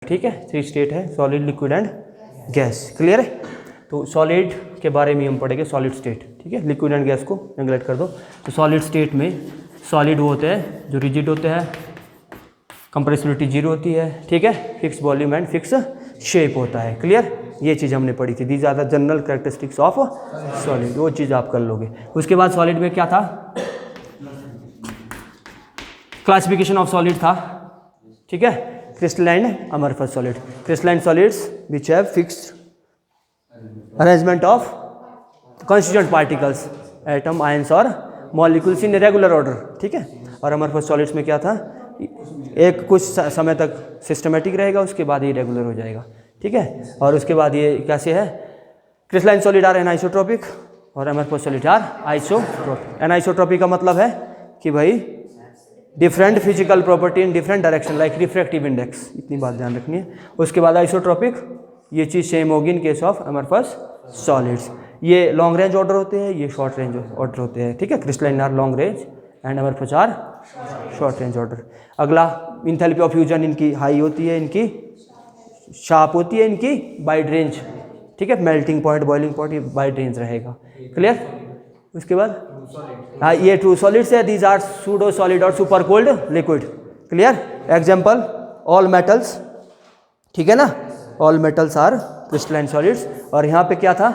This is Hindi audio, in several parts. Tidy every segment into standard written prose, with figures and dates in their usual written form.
ठीक है, 3 स्टेट है, solid, liquid and gas. Clear है? तो सॉलिड के बारे में हम पढ़ेंगे, सॉलिड स्टेट। ठीक है, लिक्विड एंड गैस को नेगलेक्ट कर दो। तो सॉलिड स्टेट में सॉलिड वो होते हैं जो रिजिड होते हैं, कंप्रेसिबिलिटी 0 होती है। ठीक है, fix volume and fix shape होता है। क्लियर? ये चीज़ हमने पढ़ी थी, these are the general characteristics of solid. वो चीज़ आप कर लोगे। उसके बाद सॉलिड में क्या था, क्लासिफिकेशन ऑफ सॉलिड था। ठीक है, crystalline amorphous solid, crystalline solids which have fixed arrangement of constituent particles, atom, ions और मॉलिक्यूल्स इन रेगुलर ऑर्डर। ठीक है, और अमरफस सॉलिड्स में क्या था, एक कुछ समय तक सिस्टमेटिक रहेगा, उसके बाद ये रेगुलर हो जाएगा। ठीक है, और उसके बाद ये कैसे है, क्रिस्टलाइन सॉलिड आर एनाइसोट्रोपिक और amorphous solid are isotropic. Anisotropic का मतलब है कि भाई different physical property in different direction, like refractive index, इतनी बात ध्यान रखनी है। उसके बाद आइसोट्रोपिक, ये चीज़ सेम होगी इन केस ऑफ अमरफस सॉलिड्स। ये लॉन्ग रेंज ऑर्डर होते हैं, ये शॉर्ट रेंज ऑर्डर होते हैं। ठीक है, crystalline are long range and amorphous are short range order. अगला, इंथैल्पी ऑफ फ्यूजन इनकी हाई होती है, इनकी शार्प होती है, इनकी वाइड रेंज। ठीक है, मेल्टिंग पॉइंट, बॉइलिंग पॉइंट, ये वाइड रेंज रहेगा। क्लियर? उसके बाद हाँ, ये ट्रू सॉलिड्स है, दीज आर सूडो सॉलिड और super cold liquid. Clear? Example, all metals. ठीक है ना, all metals are crystalline solids. और यहाँ पे क्या था,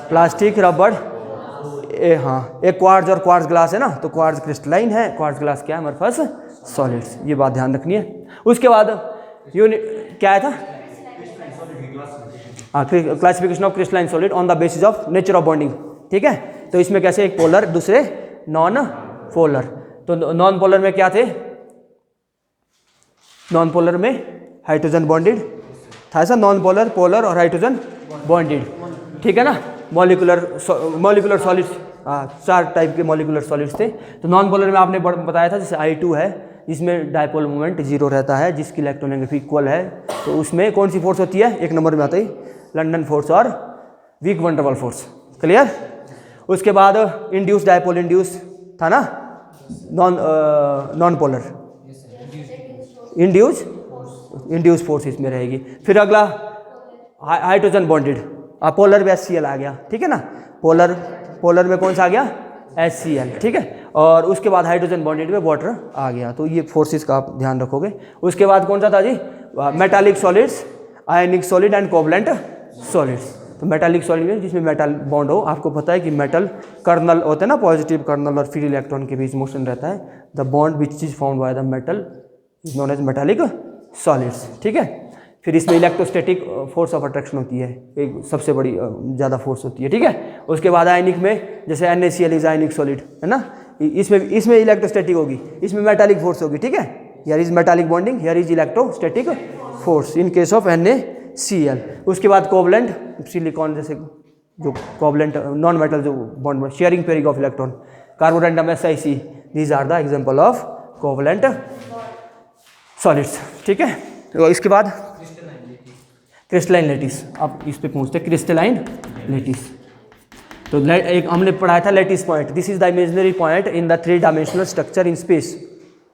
प्लास्टिक, रबड़, हाँ, एक क्वार्ट्ज और क्वार्ट्ज ग्लास है ना, तो क्वार्ट्ज क्रिस्टलाइन है, क्वार्ट्ज ग्लास क्या है, अमरफस सॉलिड्स। ये बात ध्यान रखनी है। उसके बाद यूनिट क्या था, हाँ, classification of crystalline solid on the basis of nature of bonding. ठीक है, तो इसमें कैसे, एक पोलर, दूसरे नॉन पोलर। तो नॉन पोलर में क्या थे, नॉन पोलर में हाइड्रोजन बॉन्डेड था, ऐसा नॉन पोलर, पोलर और हाइड्रोजन बॉन्डेड। ठीक है ना, मॉलिकुलर सॉलिड्स, 4 टाइप के मॉलिकुलर सॉलिड्स थे। तो नॉन पोलर में आपने बताया था, जैसे I2 है, इसमें डायपोल मोमेंट 0 रहता है, जिसकी इलेक्ट्रोनेगेटिव इक्वल है। तो उसमें कौन सी फोर्स होती है, 1 नंबर में आता है लंडन फोर्स और वीक वन डर वाल फोर्स। क्लियर? उसके बाद इंड्यूस डायपोल इंड्यूस था ना, नॉन पोलर, इंड्यूस फोर्स इसमें रहेगी। फिर अगला हाइड्रोजन बॉन्डेड, पोलर में HCl आ गया। ठीक है ना, पोलर में कौन सा आ गया, HCl। ठीक है, और उसके बाद हाइड्रोजन बॉन्डेड में वाटर आ गया। तो ये फोर्सेस का आप ध्यान रखोगे। उसके बाद कौन सा था जी, metallic solids, ionic solid and covalent solids. तो मेटालिक सॉलिड में जिसमें मेटल बॉन्ड हो, आपको पता है कि मेटल कर्नल होते हैं ना, पॉजिटिव कर्नल और फ्री इलेक्ट्रॉन के बीच मोशन रहता है। The bond which is found by the metal is known as metallic solids. ठीक है, फिर इसमें इलेक्ट्रोस्टैटिक फोर्स ऑफ अट्रैक्शन होती है, एक सबसे बड़ी ज़्यादा फोर्स होती है। ठीक है, उसके बाद आयनिक में जैसे NaCl इज आयनिक सॉलिड है ना, इसमें इलेक्ट्रोस्टैटिक होगी, इसमें मेटालिक फोर्स होगी। ठीक है, here is metallic bonding, here is electrostatic force in case of NaCl। उसके बाद कोवलेंट, सिलिकॉन जैसे जो कोवलेंट नॉन मेटल जो bond, sharing pairing of electron, carborundum SiC, these are the example of covalent solids. ठीक है, तो इसके बाद क्रिस्टलाइन लैटिस, अब इस पे पूछते हैं क्रिस्टलाइन लैटिस। तो एक हमने पढ़ाया था lattice point, this is the imaginary point in the 3 dimensional structure in space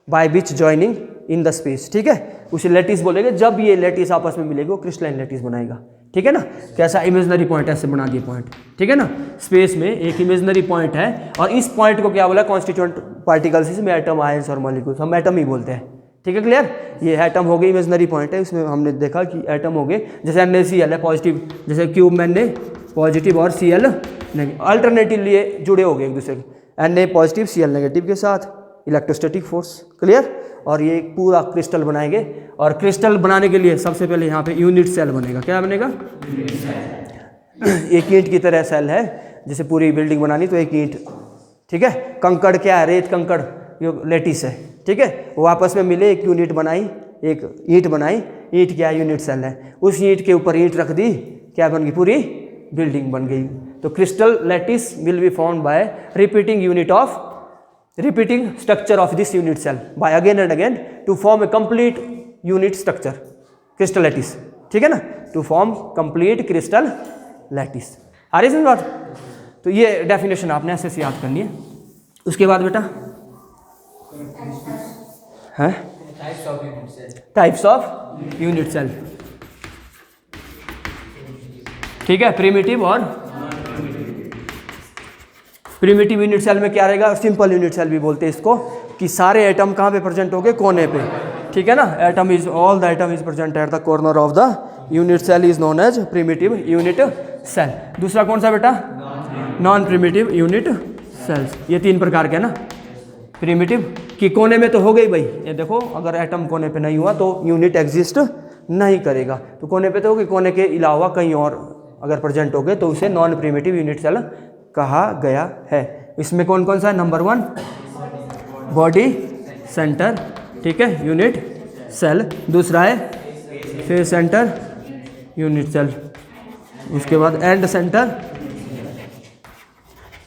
by which joining in the space. ठीक है, उसे लैटिस बोलेंगे। जब ये लैटिस आपस में मिलेगी वो क्रिस्टलाइन लैटिस बनाएगा। ठीक है ना, कैसा इमेजिनरी पॉइंट, ऐसे बना दिए पॉइंट। ठीक है ना, स्पेस में एक इमेजिनरी पॉइंट है, और इस पॉइंट को क्या बोला, कॉन्स्टिट्यूएंट पार्टिकल्स, इसमें एटम, आयंस और मॉलिक्यूल्स, हम एटम ही बोलते हैं। ठीक है, क्लियर? ये एटम हो गए, इमेजिनरी पॉइंट है, इसमें हमने देखा कि एटम हो गए, जैसे NaCl है पॉजिटिव, जैसे क्यूब में Na पॉजिटिव और Cl नेगेटिव, अल्टरनेटिवली जुड़े हो गए एक दूसरे के, Na पॉजिटिव Cl नेगेटिव के साथ, इलेक्ट्रोस्टैटिक फोर्स। क्लियर? और ये पूरा क्रिस्टल बनाएंगे, और क्रिस्टल बनाने के लिए सबसे पहले यहाँ पे यूनिट सेल बनेगा। क्या बनेगा? एक ईंट की तरह सेल है, जैसे पूरी बिल्डिंग बनानी तो एक ईंट। ठीक है, कंकड़ क्या है, रेत कंकड़, जो लैटिस है। ठीक है, वो आपस में मिले, एक यूनिट बनाई, एक ईंट बनाई, ईंट क्या है, यूनिट सेल है। उस ईंट के ऊपर ईंट रख दी, क्या बन गई, पूरी बिल्डिंग बन गई। तो crystal lattice will be found by repeating structure of this unit cell by again and again to form a complete unit structure, crystal lattice. ठीक है ना, to form complete crystal lattice। आ रही समझ बात? तो ये डेफिनेशन आपने ऐसे से याद करनी है। उसके बाद बेटा है टाइप्स ऑफ यूनिट सेल, ठीक है, प्रिमिटिव और प्रिमिटिव यूनिट सेल में क्या रहेगा, सिंपल यूनिट सेल भी बोलते हैं इसको, कि सारे एटम कहाँ पे प्रेजेंट हो गए, कोने पे, ठीक है ना, atom is all the atom is present at the corner of the unit cell is known as primitive unit cell. दूसरा कौन सा बेटा, नॉन प्रिमिटिव यूनिट सेल्स। ये 3 प्रकार के ना, प्रिमिटिव कि कोने में तो हो गई भाई, ये देखो अगर एटम कोने पे नहीं हुआ तो यूनिट एग्जिस्ट नहीं करेगा, तो कोने पे तो होगी, कोने के अलावा कहीं और अगर प्रेजेंट हो गए तो उसे नॉन प्रिमिटिव यूनिट सेल कहा गया है। इसमें कौन कौन सा है, नंबर 1 बॉडी सेंटर, ठीक है, यूनिट सेल। दूसरा है फेस सेंटर यूनिट सेल, उसके बाद एंड सेंटर,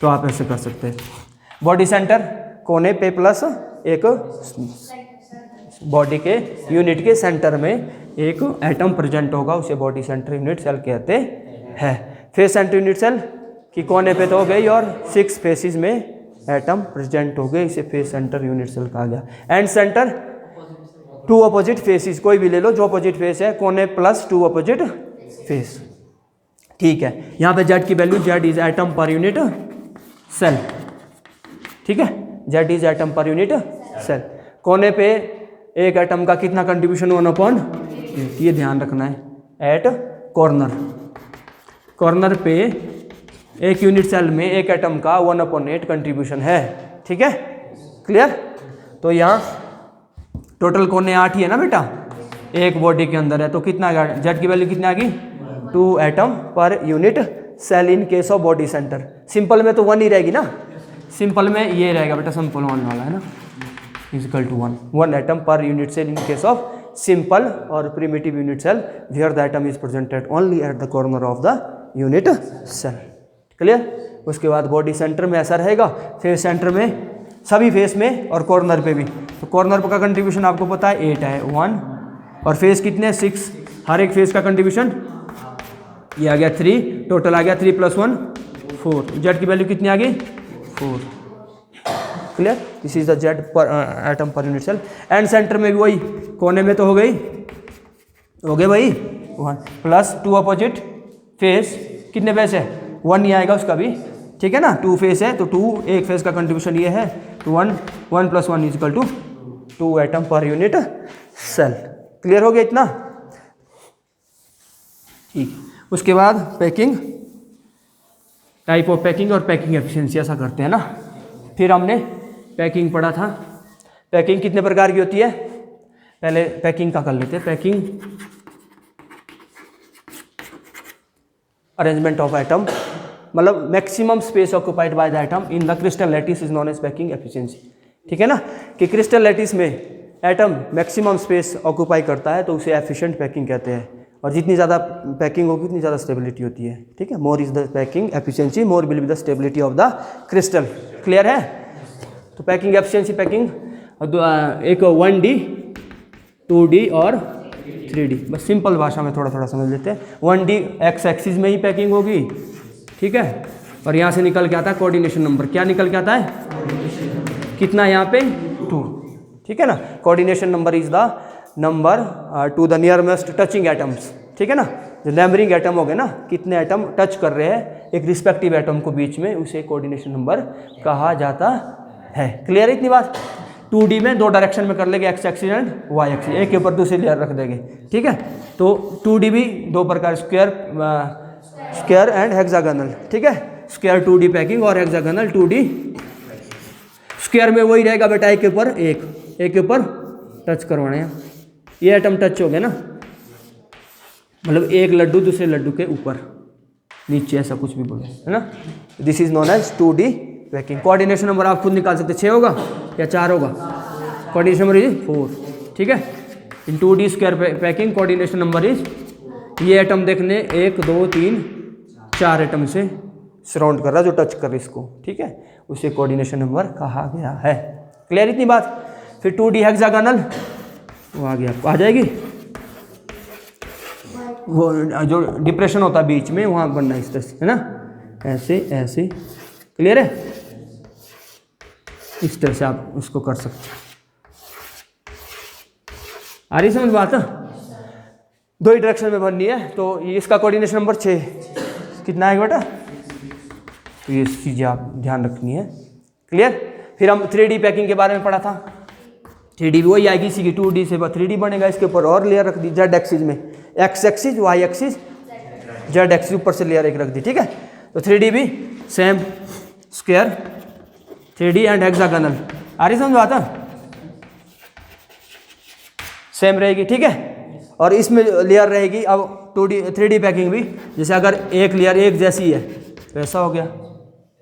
तो आप ऐसे कर सकते हैं, बॉडी सेंटर कोने पे प्लस एक बॉडी के यूनिट के सेंटर में एक एटम प्रेजेंट होगा, उसे बॉडी सेंटर यूनिट सेल कहते हैं। फेस सेंटर यूनिट सेल कि कोने पे तो हो गई और 6 फेसिस में एटम प्रेजेंट हो गए, इसे फेस सेंटर यूनिट सेल कहा गया। एंड सेंटर 2 अपोजिट फेसिस, कोई भी ले लो जो अपोजिट फेस है, कोने प्लस 2 अपोजिट फेस, ठीक है। यहाँ पे जेड की value, z is atom per unit cell, ठीक है, z is atom per unit cell. कोने पे एक एटम का कितना कंट्रीब्यूशन 1/8, ये ध्यान रखना है। एट कॉर्नर, कॉर्नर पे एक यूनिट सेल में एक एटम का 1/8 कंट्रीब्यूशन है, ठीक है, क्लियर। तो यहाँ टोटल कोने 8 ही है ना बेटा, एक बॉडी के अंदर है, तो कितना आ गया, जेड की वैल्यू कितनी आ गई, 2 atom per unit cell in case of body center. Simple में तो 1 ही रहेगी ना, सिंपल में ये रहेगा बेटा, सिंपल 1 वाला है ना, equal to 1 atom per unit cell in case of simple और primitive unit cell where the atom is presented only at the corner of the unit cell, clear. उसके बाद बॉडी सेंटर में ऐसा रहेगा, फेस सेंटर में, सभी फेस में और कॉर्नर पे भी, तो कॉर्नर का कंट्रीब्यूशन आपको पता है 8 है, 1, और फेस कितने 6, हर एक फेस का कंट्रीब्यूशन ये आ गया 3, टोटल आ गया 3 + 1 4, जेड की वैल्यू कितनी आ गई 4, clear. This is the Z per atom per unit cell. And centre में भी वही, कोने में तो हो गई भाई 1 प्लस 2 अपोजिट फेस, कितने फेस है 1 ही आएगा उसका भी, ठीक है ना, 2 फेस है तो 2, एक फेस का कंट्रीब्यूशन ये है, तो 1 + 1 = 2 atom per unit cell, clear हो गया इतना, ठीक। उसके बाद पैकिंग, टाइप ऑफ पैकिंग और पैकिंग एफिशिएंसी, ऐसा करते हैं ना। फिर हमने पैकिंग पढ़ा था, पैकिंग कितने प्रकार की होती है, पहले पैकिंग का कर लेते हैं। पैकिंग अरेंजमेंट ऑफ एटम, मतलब maximum space occupied by the atom in the crystal lattice is known as packing efficiency, ठीक है ना, कि क्रिस्टल लैटिस में एटम मैक्सिमम स्पेस ऑक्यूपाई करता है तो उसे एफिशिएंट पैकिंग कहते हैं, और जितनी ज़्यादा पैकिंग होगी उतनी ज़्यादा स्टेबिलिटी होती है, ठीक है। More is the packing efficiency, more will be the stability of the crystal, clear है। तो पैकिंग एफिशिएंसी, पैकिंग एक 1D 2D और 3D, बस सिंपल भाषा में थोड़ा थोड़ा समझ लेते हैं। 1D एक्स एक्सिस में ही पैकिंग होगी, ठीक है, और यहाँ से निकल के आता है कोऑर्डिनेशन नंबर, क्या निकल के आता है, कितना यहाँ पे 2, ठीक है ना। Coordination number is the number to the nearest touching atoms, ठीक है ना, जो नेबरिंग एटम हो गए ना, कितने एटम टच कर रहे हैं एक रिस्पेक्टिव एटम को बीच में, उसे कोऑर्डिनेशन नंबर कहा जाता है, क्लियर है इतनी बात। 2D में 2 डायरेक्शन में कर लेंगे, x axis and y axis, एक के ऊपर दूसरी लेयर रख देंगे, ठीक है। तो 2D भी 2 प्रकार, स्क्वायर एंड हेक्सागोनल, ठीक है, स्क्वायर 2D पैकिंग और हेक्सागोनल 2D। स्क्वायर में वही रहेगा बेटा, एक के ऊपर एक के ऊपर टच करवाना है, ये एटम टच हो गया ना, मतलब एक लड्डू दूसरे लड्डू के ऊपर नीचे, ऐसा कुछ भी बोले, है ना। This is known as 2D packing. Coordination number आप खुद निकाल सकते, 6 होगा या 4 होगा, कोऑर्डिनेशन नंबर इज 4, ठीक है। इन 2D square packing coordination number is, ये एटम देखने 1 2 3 4 एटम से सराउंड कर रहा है जो टच कर रहा है इसको, ठीक है, उसे कोऑर्डिनेशन नंबर कहा गया है, क्लियर इतनी बात। फिर 2D हेक्सागोनल, वो आ गया, आ जाएगी, वो जो डिप्रेशन होता है बीच में वहाँ बनना इस तरह से, है ना, ऐसे ऐसे, क्लियर है, इस तरह से आप उसको कर सकते हैं। आ रही समझ बात? दो ही डायरेक्शन में बननी है, तो इसका कोऑर्डिनेशन नंबर 6 कितना है बेटा? तो ये चीज़ें आप ध्यान रखनी है। क्लियर? फिर हम 3D पैकिंग के बारे में पढ़ा था। 3D भी वही आएगी, इसी की 2D से 3D बनेगा। इसके ऊपर और लेयर रख दी जेड एक्सिस में, x axis, y axis, z axis, ऊपर से लेयर एक रख दी। ठीक है, तो 3D भी same, square 3D and hexagonal. आ रही समझ बात? सेम रहेगी। ठीक है, और इसमें लेयर रहेगी अब 2D 3D पैकिंग भी, जैसे अगर एक लेयर एक जैसी है तो ऐसा हो गया।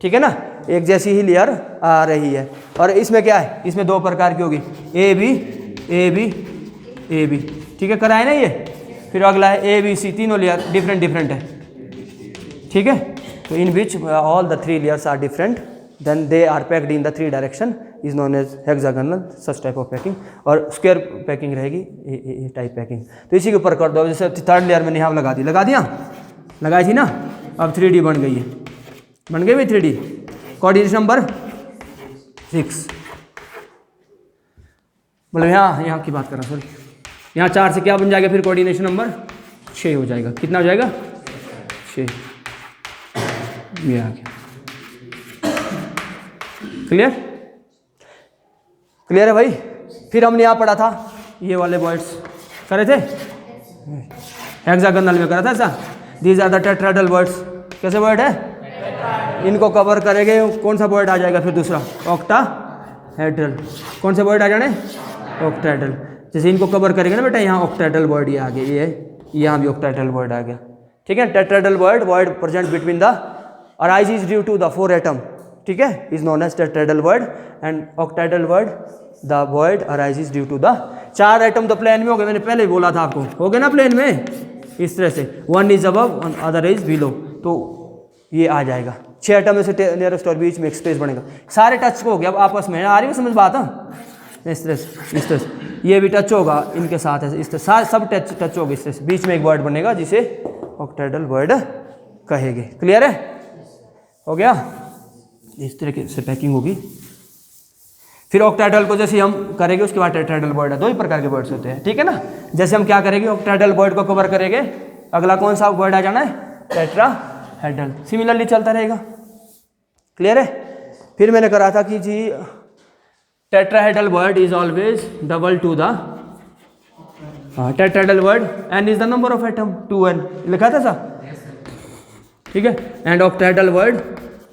ठीक है ना, एक जैसी ही लेयर आ रही है। और इसमें क्या है, इसमें दो प्रकार की होगी, A B A B A B. ठीक है, कराए ना ये। फिर अगला है ए बी सी, तीनों लेयर डिफरेंट डिफरेंट है। ठीक है, तो in which all the 3 layers are different, then they are packed in the 3 direction is known as hexagonal, such type of packing. और स्क्वायर पैकिंग रहेगी ए टाइप पैकिंग। तो इसी के ऊपर कर दो, जैसे 3rd लेयर मैंने यहाँ लगा दी, लगा दिया, लगाई थी ना, अब 3D बन गई है, बन गई भाई 3D। कोऑर्डिनेशन नंबर 6, मतलब यहाँ की बात कर रहा, सॉरी, यहाँ 4 से क्या बन जाएगा फिर कोऑर्डिनेशन नंबर 6 हो जाएगा। कितना हो जाएगा? 6। ये आ गया। क्लियर? क्लियर है भाई? फिर हमने यहाँ पढ़ा था ये वाले वर्ड्स करे थे, हेक्सागोनल में करा था ऐसा। These are the tetrahedral voids. कैसे वर्ड है? इनको कवर करेंगे, कौन सा वर्ड आ जाएगा फिर दूसरा? ऑक्टाहेड्रल। कौन से वर्ड आ जाने? ऑक्टाहेड्रल। जैसे इनको कवर करेंगे ना बेटा, यहाँ ऑक्टाहेड्रल वर्ड ये आ गया, ये यहाँ भी ऑक्टाहेड्रल वर्ड आ गया। ठीक है, tetrahedral void present between the arises due to the 4 atom. ठीक है, is known as tetrahedral void. And octahedral void the void arises due to the 4 atom तो प्लेन में हो गए, मैंने पहले ही बोला था आपको, हो गए ना प्लेन में इस तरह से, 1 इज अबव और अदर इज बिलो, तो ये आ जाएगा। 6 एटम में से नियरेस्ट और बीच में एक स्पेस बनेगा। सारे टच को हो गया अब आपस में, आ रही है समझ बात? इस तरह से, इस तरह से ये भी टच होगा इनके साथ, ऐसे इस तरह सब टच होगा। इस तरह से बीच में एक वर्ड बनेगा जिसे ऑक्टाहेड्रल वर्ड कहेंगे। क्लियर है? हो गया? इस तरह से पैकिंग होगी। फिर ऑक्टाहेड्रल को जैसे हम करेंगे उसके बाद टेट्राहेड्रल वर्ड है। 2 ही प्रकार के वर्ड्स होते हैं। ठीक है ना, जैसे हम क्या करेंगे, ऑक्टाहेड्रल वर्ड को कवर करेंगे, अगला कौन सा वर्ड आ जाना है? टेट्राहेड्रल। सिमिलरली चलता रहेगा। क्लियर है? फिर मैंने करा था कि जी tetrahedral void is always double to the tetrahedral void n is the number of atom 2n लिखा था सा। ठीक है, एंड ऑक्टाहेड्रल वर्ड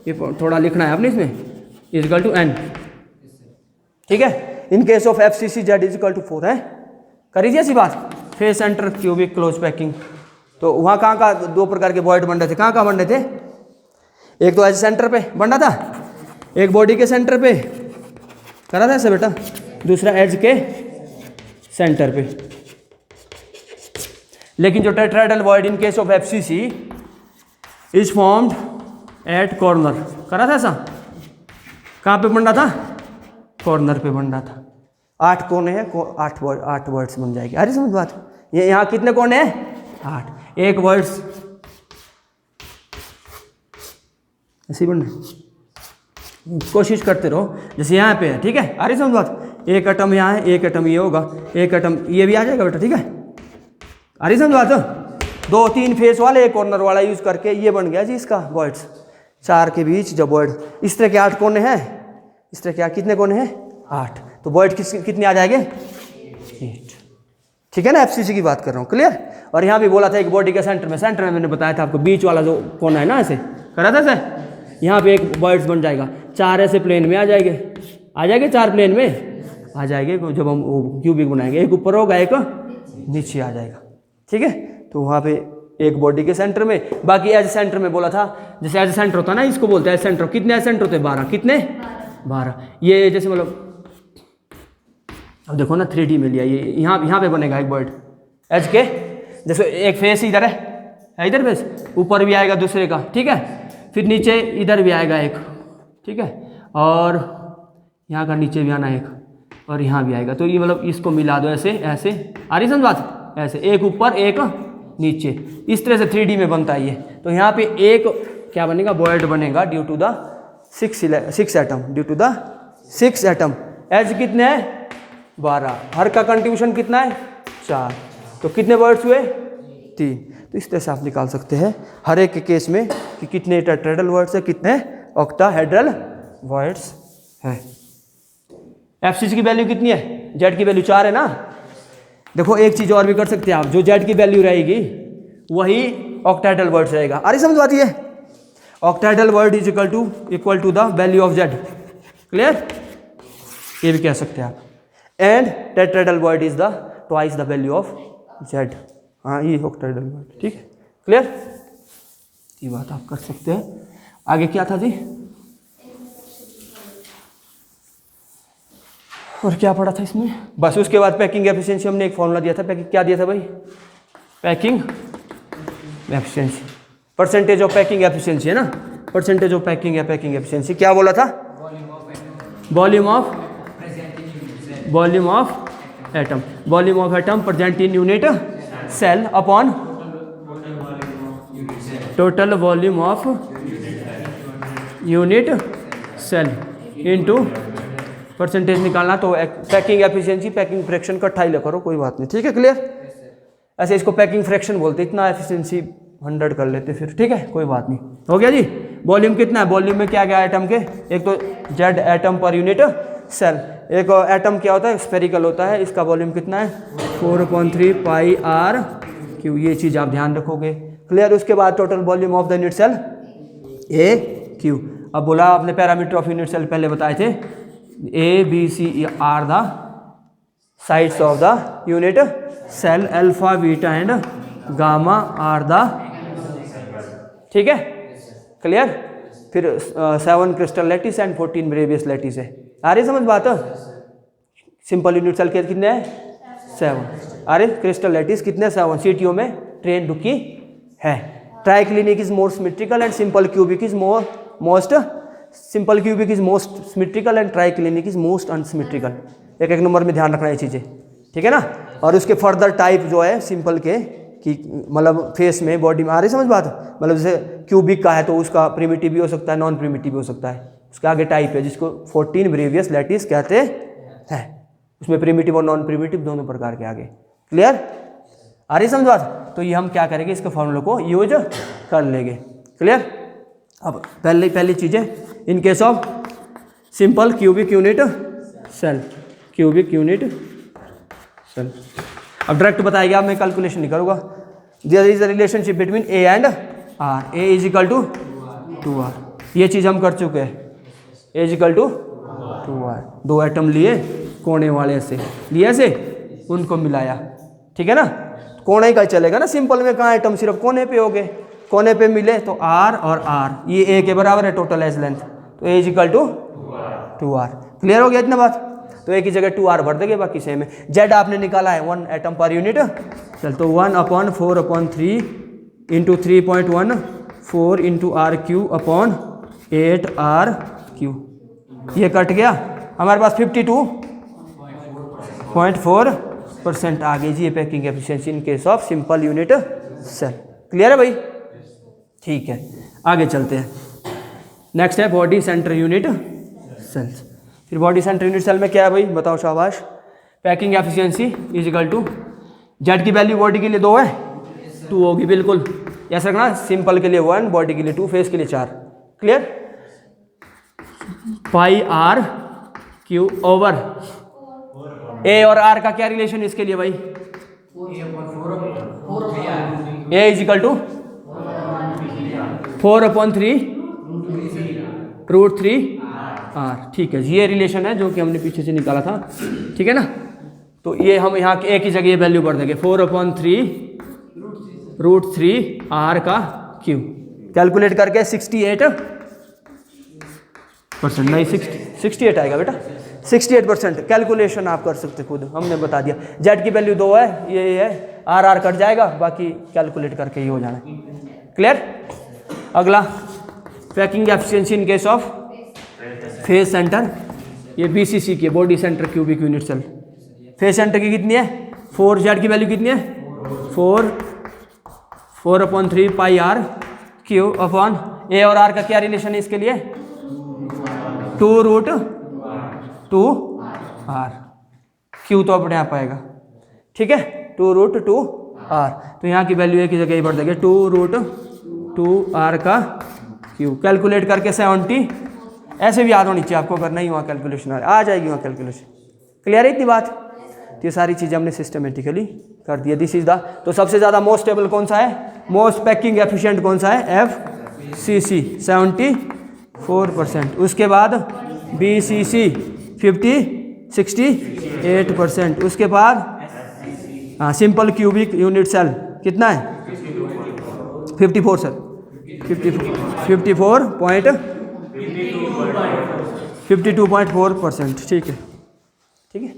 ये थोड़ा लिखना है आपने इसमें, इज इक्वल टू n। ठीक है, in case of FCC Z is equal to 4 है। करीजिए ऐसी बात। Face center cubic close packing, तो वहाँ कहाँ 2 प्रकार के वर्ड बन रहे थे, कहाँ बन रहे थे? एक तो एज सेंटर पे बन रहा था, एक बॉडी के सेंटर पे करा था ऐसे बेटा, दूसरा एज के सेंटर पे। लेकिन जो tetrahedral word in case of FCC is formed at corner, करा था ऐसा। कहाँ पे बन रहा था? कॉर्नर पे बन रहा था। 8 कोने हैं, 8 वर्ड्स बन जाएगी। अरे समझ बात? ये यहाँ कितने कोने हैं? 8। एक वर्ड्स ऐसे बन रहे, कोशिश करते रहो। जैसे यहाँ पे है, ठीक है, अरे समझ बात? एक एटम यहाँ है, एक एटम ये होगा, एक एटम ये भी आ जाएगा बेटा। ठीक है, अरे समझ बात? 2-3 फेस वाले एक कॉर्नर वाला यूज करके ये बन गया जी इसका वर्ड्स। 4 के बीच जब वर्ड, इस तरह के 8 कोने हैं, इस तरह के कितने कोने हैं? 8। तो वर्ड कितने आ जाएंगे? 8। ठीक है ना, FCC की बात कर रहा हूँ। क्लियर? और यहाँ भी बोला था एक बॉडी के सेंटर में मैंने बताया था आपको, बीच वाला जो कोना है ना, ऐसे करा था सर, यहाँ पे एक वर्ड्स बन जाएगा। 4 ऐसे प्लेन में आ जाएंगे, 4 प्लेन में आ जाएंगे जब हम क्यूबिक बनाएंगे। एक ऊपर होगा, एक नीचे आ जाएगा। ठीक है, तो वहाँ पे एक बॉडी के सेंटर में, बाकी एज सेंटर में बोला था, जैसे एज सेंटर होता है ना, इसको बोलते हैं एज सेंटर। कितने एज सेंटर होते हैं? 12। कितने? 12। ये जैसे मतलब अब देखो ना 3D में लिया, ये यहाँ पे बनेगा एक वर्ड एज के, जैसे एक फेस इधर है, इधर फेस, ऊपर भी आएगा दूसरे का। ठीक है, फिर नीचे इधर भी आएगा एक। ठीक है, और यहाँ का नीचे भी आना एक, और यहाँ भी आएगा। तो ये मतलब इसको मिला दो ऐसे ऐसे, आ रही समझ बात? ऐसे एक ऊपर एक नीचे, इस तरह से 3D में बनता है ये। तो यहाँ पे एक क्या बनेगा? वर्ड बनेगा due to the 6 atom, due to the 6 atom. Edge कितने हैं? 12। हर का कंट्रीब्यूशन कितना है? 4, तो कितने वर्ड्स हुए 3। तो इस तरह से आप निकाल सकते हैं हर एक के केस में कि कितने टेट्राहेड्रल वर्ड्स है, कितने ऑक्टाहेड्रल वर्ड्स है। एफसीसी की वैल्यू कितनी है, जेड की वैल्यू 4 है ना। देखो एक चीज और भी कर सकते हैं आप, जो जेड की वैल्यू रहेगी वही ऑक्टाहेड्रल वर्ड्स रहेगा। अरे समझ बात ये, octahedral void is equal to the value of z. Clear, ये भी कह सकते हैं आप। And tetrahedral void is the twice the value of z. हाँ ये ऑक्टाहेड्रल वर्ड, ठीक है। क्लियर, ये बात आप कर सकते हैं। आगे क्या था जी, और क्या पढ़ा था इसमें, बस उसके बाद पैकिंग एफिशिएंसी हमने एक फॉर्मूला दिया था। पैकिंग क्या दिया था भाई, packing efficiency, percentage of packing efficiency है ना, परसेंटेज ऑफ पैकिंग या पैकिंग एफिशिएंसी। क्या बोला था, volume of atom present in unit cell upon total volume of unit cell into percentage निकालना। तो पैकिंग एफिशिएंसी पैकिंग फ्रैक्शन का 2.5 करो, कोई बात नहीं, ठीक है। क्लियर, ऐसे इसको पैकिंग फ्रैक्शन बोलते, इतना एफिशिएंसी 100 कर लेते फिर, ठीक है, कोई बात नहीं। हो गया जी। वॉल्यूम कितना है, वॉल्यूम में क्या क्या एटम के, एक तो z atom per unit cell, एक एटम क्या होता है स्फेरिकल होता है, इसका वॉल्यूम कितना है 4/3 पाई आर क्यू, ये चीज़ आप ध्यान रखोगे। क्लियर, उसके बाद total volume of the unit cell a cube. अब बोला आपने पैरामीटर ऑफ यूनिट सेल पहले बताए थे, a b c are the sides of the unit cell, alpha beta and gamma are the, ठीक है। क्लियर, फिर 7 crystal lattice and 14 Bravais lattice है। आ रही समझ बात, सिंपल यूनिट सेल के कितने हैं 7, अरे क्रिस्टल लैटिस कितने 7, सीटीओ में ट्रेन रुकी है। Triclinic is more symmetrical and simple cubic is most simple cubic is most symmetrical and triclinic is most unsymmetrical. एक नंबर में ध्यान रखना ये चीज़ें, ठीक है ना। और उसके फर्दर टाइप जो है सिंपल के कि मतलब फेस में बॉडी में, आ रही समझ बात, मतलब जैसे क्यूबिक का है तो उसका प्रिमिटिव भी हो सकता है, नॉन प्रिमिटिव भी हो सकता है। उसके आगे टाइप है जिसको 14 ब्रेवियस लैटिस कहते हैं, उसमें प्रिमिटिव और नॉन प्रिमिटिव दोनों प्रकार के आगे। क्लियर, आ रही समझ बात। तो ये हम क्या करेंगे, इसके फॉर्मूले को यूज कर लेंगे। क्लियर, अब पहली चीज़ें in case of simple cubic unit cell, cubic unit cell. अब डायरेक्ट बताएगा, मैं कैलकुलेशन नहीं करूँगा। There is a relationship between a and r, a is equal to 2r, ये चीज़ हम कर चुके हैं। A is equal to 2r, 2 atom लिए कोने वाले से लिए से उनको मिलाया, ठीक है ना। कोने का चलेगा ना, सिंपल में कहाँ एटम सिर्फ कोने पे हो गए, कोने पे मिले तो r और r, ये a के बराबर है टोटल एज लेंथ, तो a is equal to 2r। Clear हो गया इतना बात। तो एक ही जगह 2r भर देंगे, बाकी सेम है। जेड आपने निकाला है 1 एटम पर यूनिट चल, तो 1/4/3 into 3.14 into r cube upon 8r cube, ये कट गया हमारे पास 52.4% आ गई जी ये packing efficiency in case of simple unit cell. Clear है भाई, ठीक है। आगे चलते हैं, नेक्स्ट है बॉडी सेंटर यूनिट सेल्स। फिर बॉडी सेंटर यूनिट सेल में क्या है भाई, बताओ शाबाश। Packing efficiency is equal to, z की वैल्यू बॉडी के लिए 2 है, 2 होगी बिल्कुल, ऐसा रखना। सिंपल के लिए 1, बॉडी के लिए 2, फेस के लिए 4। Clear, pi r cube over a और आर का क्या रिलेशन इसके लिए भाई, a is equal to 4/3√3 r, ठीक है जी, ये रिलेशन है जो कि हमने पीछे से निकाला था, ठीक है ना। तो ये हम यहाँ एक ही जगह ये वैल्यू भर देंगे, 4/3√3 आर का क्यू, कैलकुलेट करके 68% नहीं 68 आएगा बेटा, 68% कैलकुलेशन आप कर सकते खुद, हमने बता दिया। जेड की वैल्यू 2 है, ये है, आर कट जाएगा, बाकी कैलकुलेट करके ही हो जाना। क्लियर, अगला packing efficiency in case of face center, ये बीसीसी की body center cubic unit cell. Face center की कितनी है 4, जेड की वैल्यू कितनी है 4/3 पाई आर क्यू अपॉन ए और आर का क्या रिलेशन है इसके लिए 2√2 आर, क्यू तो अपने आप आएगा, ठीक है। 2√2r। तो यहाँ की वैल्यू एक ही जगह ही बढ़ जाएगी 2√2r का क्यूब। कैलकुलेट करके 70, ऐसे भी याद होनी चाहिए आपको, करना ही वहाँ कैलकुलेशन आ जाएगी वहाँ कैलकुलेशन। क्लियर है इतनी बात? तो ये सारी चीज़ें हमने सिस्टमेटिकली कर दी है। दिस इज द, तो सबसे ज़्यादा मोस्ट स्टेबल कौन सा है, मोस्ट पैकिंग एफिशिएंट कौन सा है, FCC 74%। उसके बाद BCC 68%। उसके बाद हाँ सिंपल क्यूबिक यूनिट सेल कितना है 54 सर, 52.4%। ठीक है, ठीक है।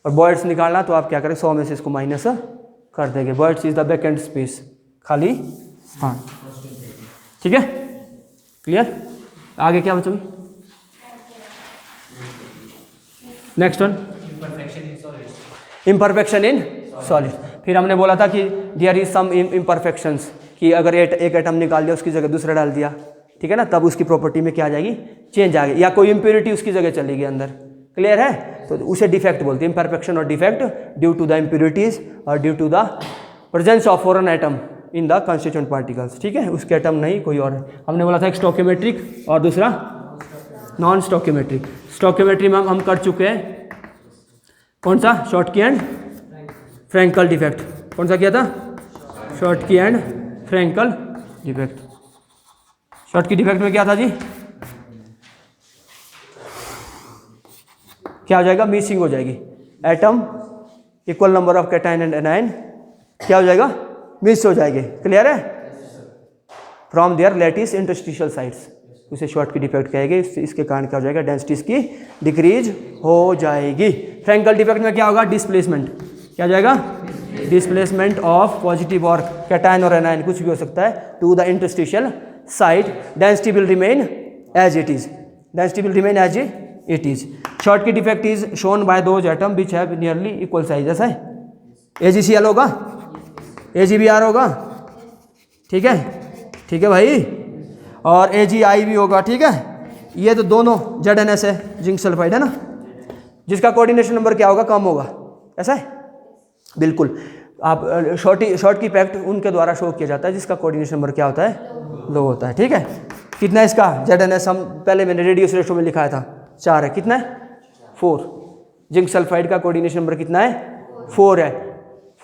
और बॉयड्स निकालना तो आप क्या करें, 100 में से इसको माइनस कर देंगे। बॉयड्स इज द वैकेंट स्पेस, खाली स्थान। ठीक है, क्लियर? आगे क्या बचा? Next one, imperfection in solid. फिर हमने बोला था कि देयर इज सम इम्परफेक्शंस, कि अगर एक एटम निकाल दिया उसकी जगह दूसरा डाल दिया, ठीक है ना, तब उसकी प्रॉपर्टी में क्या आ जाएगी, चेंज आ गई, या कोई इम्प्योरिटी उसकी जगह चलेगी अंदर। क्लियर है? तो उसे डिफेक्ट बोलते हैं, इम्परफेक्शन और defect due to the impurities और due to the presence of foreign atom in the constituent particles. ठीक है, उसके एटम नहीं कोई और है। हमने बोला था एक स्टोकियोमेट्रिक और दूसरा नॉन स्टोकियोमेट्रिक। स्टोकियोमेट्री में हम कर चुके हैं, कौन सा, शॉर्टकी एंड फ्रैंकल डिफेक्ट। कौन सा किया था, Schottky and Frenkel defect. Schottky defect में क्या था जी, क्या हो जाएगा, मिसिंग हो जाएगी atom, equal number of cation and anion क्या हो जाएगा, मिस हो जाएंगे। क्लियर है? From their lattice interstitial sites, उसे शॉर्ट की डिफेक्ट कहेंगे। इसके कारण क्या हो जाएगा, डेंसिटीज की डिक्रीज हो जाएगी। फ्रैंकल डिफेक्ट में क्या होगा, डिस्प्लेसमेंट, क्या हो जाएगा, डिस्प्लेसमेंट ऑफ पॉजिटिव और कैटायन और एनायन कुछ भी हो सकता है to the interstitial site. Density will remain as it is, density will remain as it is. Schottky defect is shown by those atom which have nearly equal size. ऐसा है, AgCl होगा, AgBr होगा, ठीक है, ठीक है भाई, और AgI भी होगा। ठीक है, ये तो दोनों ZnS है, जिंक सल्फाइड है ना, जिसका कोऑर्डिनेशन नंबर क्या होगा, कम होगा। ऐसा है, बिल्कुल। आप शॉर्ट की इफेक्ट उनके द्वारा शो किया जाता है जिसका कोऑर्डिनेशन नंबर क्या होता है, लो होता है। ठीक है, कितना है इसका ZnS, हम पहले मैंने रेडियस रेशो में लिखाया था 4 है, कितना है 4। जिंक सल्फाइड का कोऑर्डिनेशन नंबर कितना है, 4 है।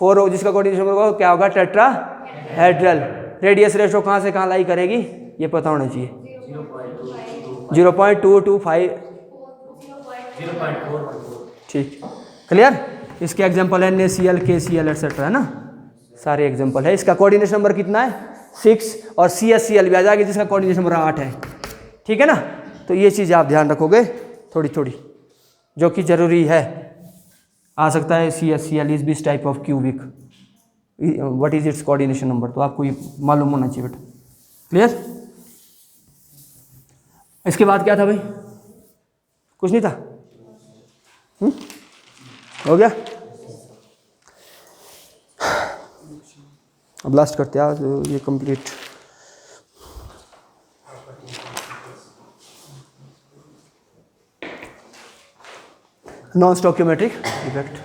4 हो, जिसका कोऑर्डिनेशन नंबर क्या होगा, टेट्राहेड्रल। रेडियस रेशो कहाँ से कहाँ लाई करेगी, ये पता होना चाहिए। 0.225। ठीक, क्लियर? इसके एग्जांपल है NaCl, KCl एटसेट्रा, है ना, सारे एग्जांपल है। इसका कोऑर्डिनेशन नंबर कितना है, 6, और CSCl भी आ जाएगी जिसका कोऑर्डिनेशन नंबर 8 है। ठीक है ना, तो ये चीज़ आप ध्यान रखोगे थोड़ी थोड़ी, जो कि जरूरी है। आ सकता है CSCl is this type of cubic, what is it's coordination number, तो आपको ये मालूम होना चाहिए बेटा। क्लियर? इसके बाद क्या था भाई, कुछ नहीं था? हो गया? अब लास्ट करते हैं ये कंप्लीट। Non स्टोकियोमेट्रिक defect.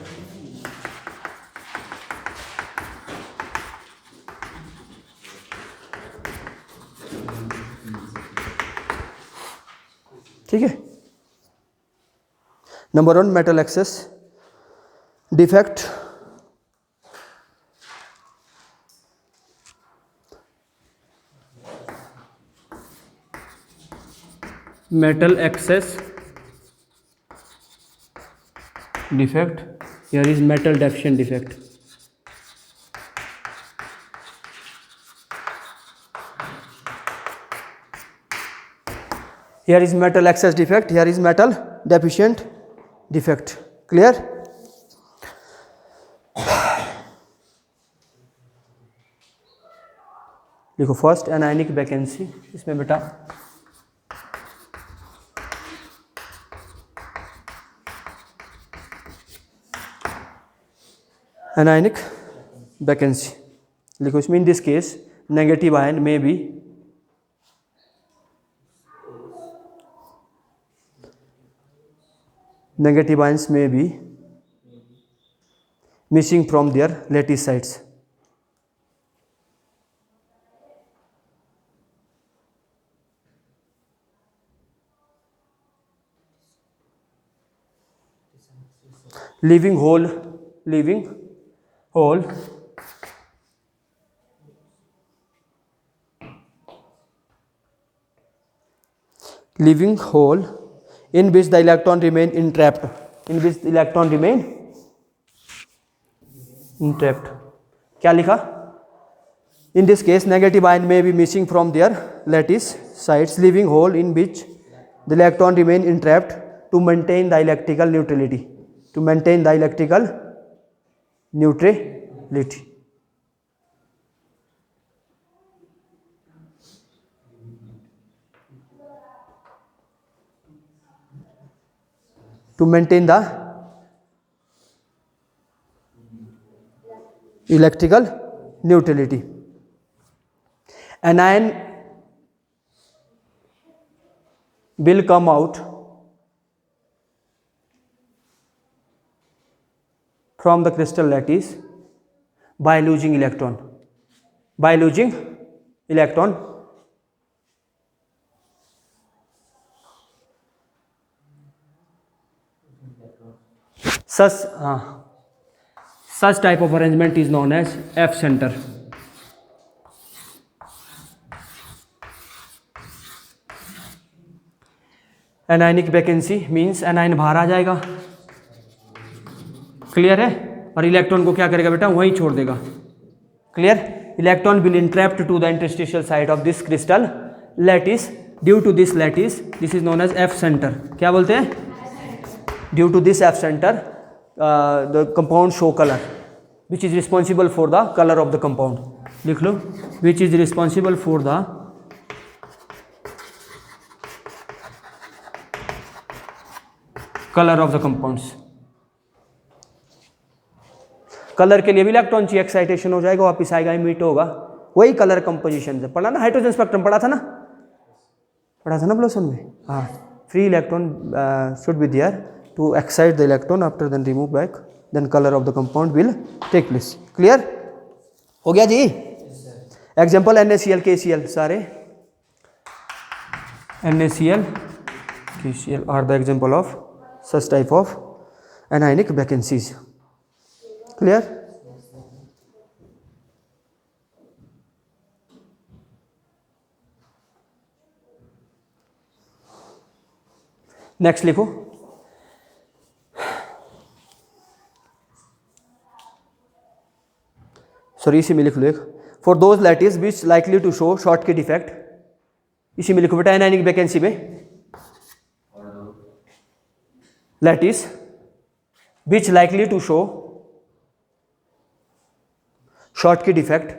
ठीक है, number 1 metal excess defect. Metal access defect, here is metal deficient defect. Here is metal excess defect, here is metal deficient defect. Clear? लिखो फर्स्ट एनायनिक वैकेंसी, इसमें बेटा एनायनिक वैकेंसी लिखो। इसमें इन this case negative ion may B negative ions may be missing from their lattice sites. Leaving hole in which the electron remain entrapped. क्या लिखा? In this case, negative ion may be missing from their lattice sites, leaving hole in which the electron remain entrapped to maintain the electrical neutrality. To maintain the electrical neutrality. Anion will come out from the crystal lattice by losing electron. Such type of arrangement is known as F center. Anionic vacancy means anion बाहर आ जाएगा, क्लियर है, और इलेक्ट्रॉन को क्या करेगा बेटा? वहीं छोड़ देगा, clear. Electron will entrapped to the interstitial side of this crystal lattice. Due to this lattice, this is known as F centre. क्या बोलते हैं? Due to this F centre the compound show colour which is responsible for the colour of the compound. लिख लो, which is responsible for the colour of the compounds. Colour के लिए भी इलेक्ट्रॉन चाहिए, एक्साइटेशन हो जाएगा, वापिस आएगा, इमिट होगा. वही कलर कंपोजिशन से पढ़ा ना, हाइड्रोजन स्पेक्ट्रम पढ़ा था ना ब्लोसम में. हाँ, free electron should be there to excite the electron, after then remove back, then colour of the compound will take place. Clear हो गया जी? एग्जाम्पल NaCl KCl, सारे NaCl KCl are the example of such type of anionic vacancies. Clear? Next लिखो, सॉरी इसी में लिख लो एक. For those lattice which likely to show shortcut effect. इसी में लिखो बेटा, एनायनिक वैकेंसी में lattice which likely to show Schottky defect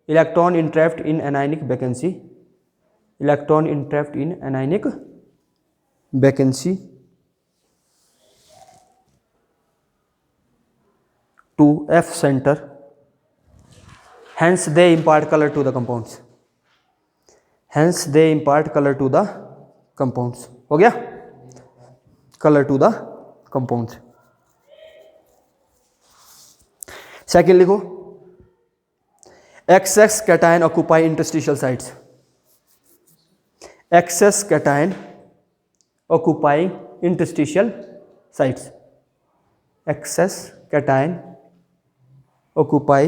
electron entrapped in anionic vacancy to F center, hence they impart color to the compounds. हो गया? color to the compounds. Second लिखो, excess cation occupy interstitial sites. Excess cation occupying interstitial sites. Excess cation occupy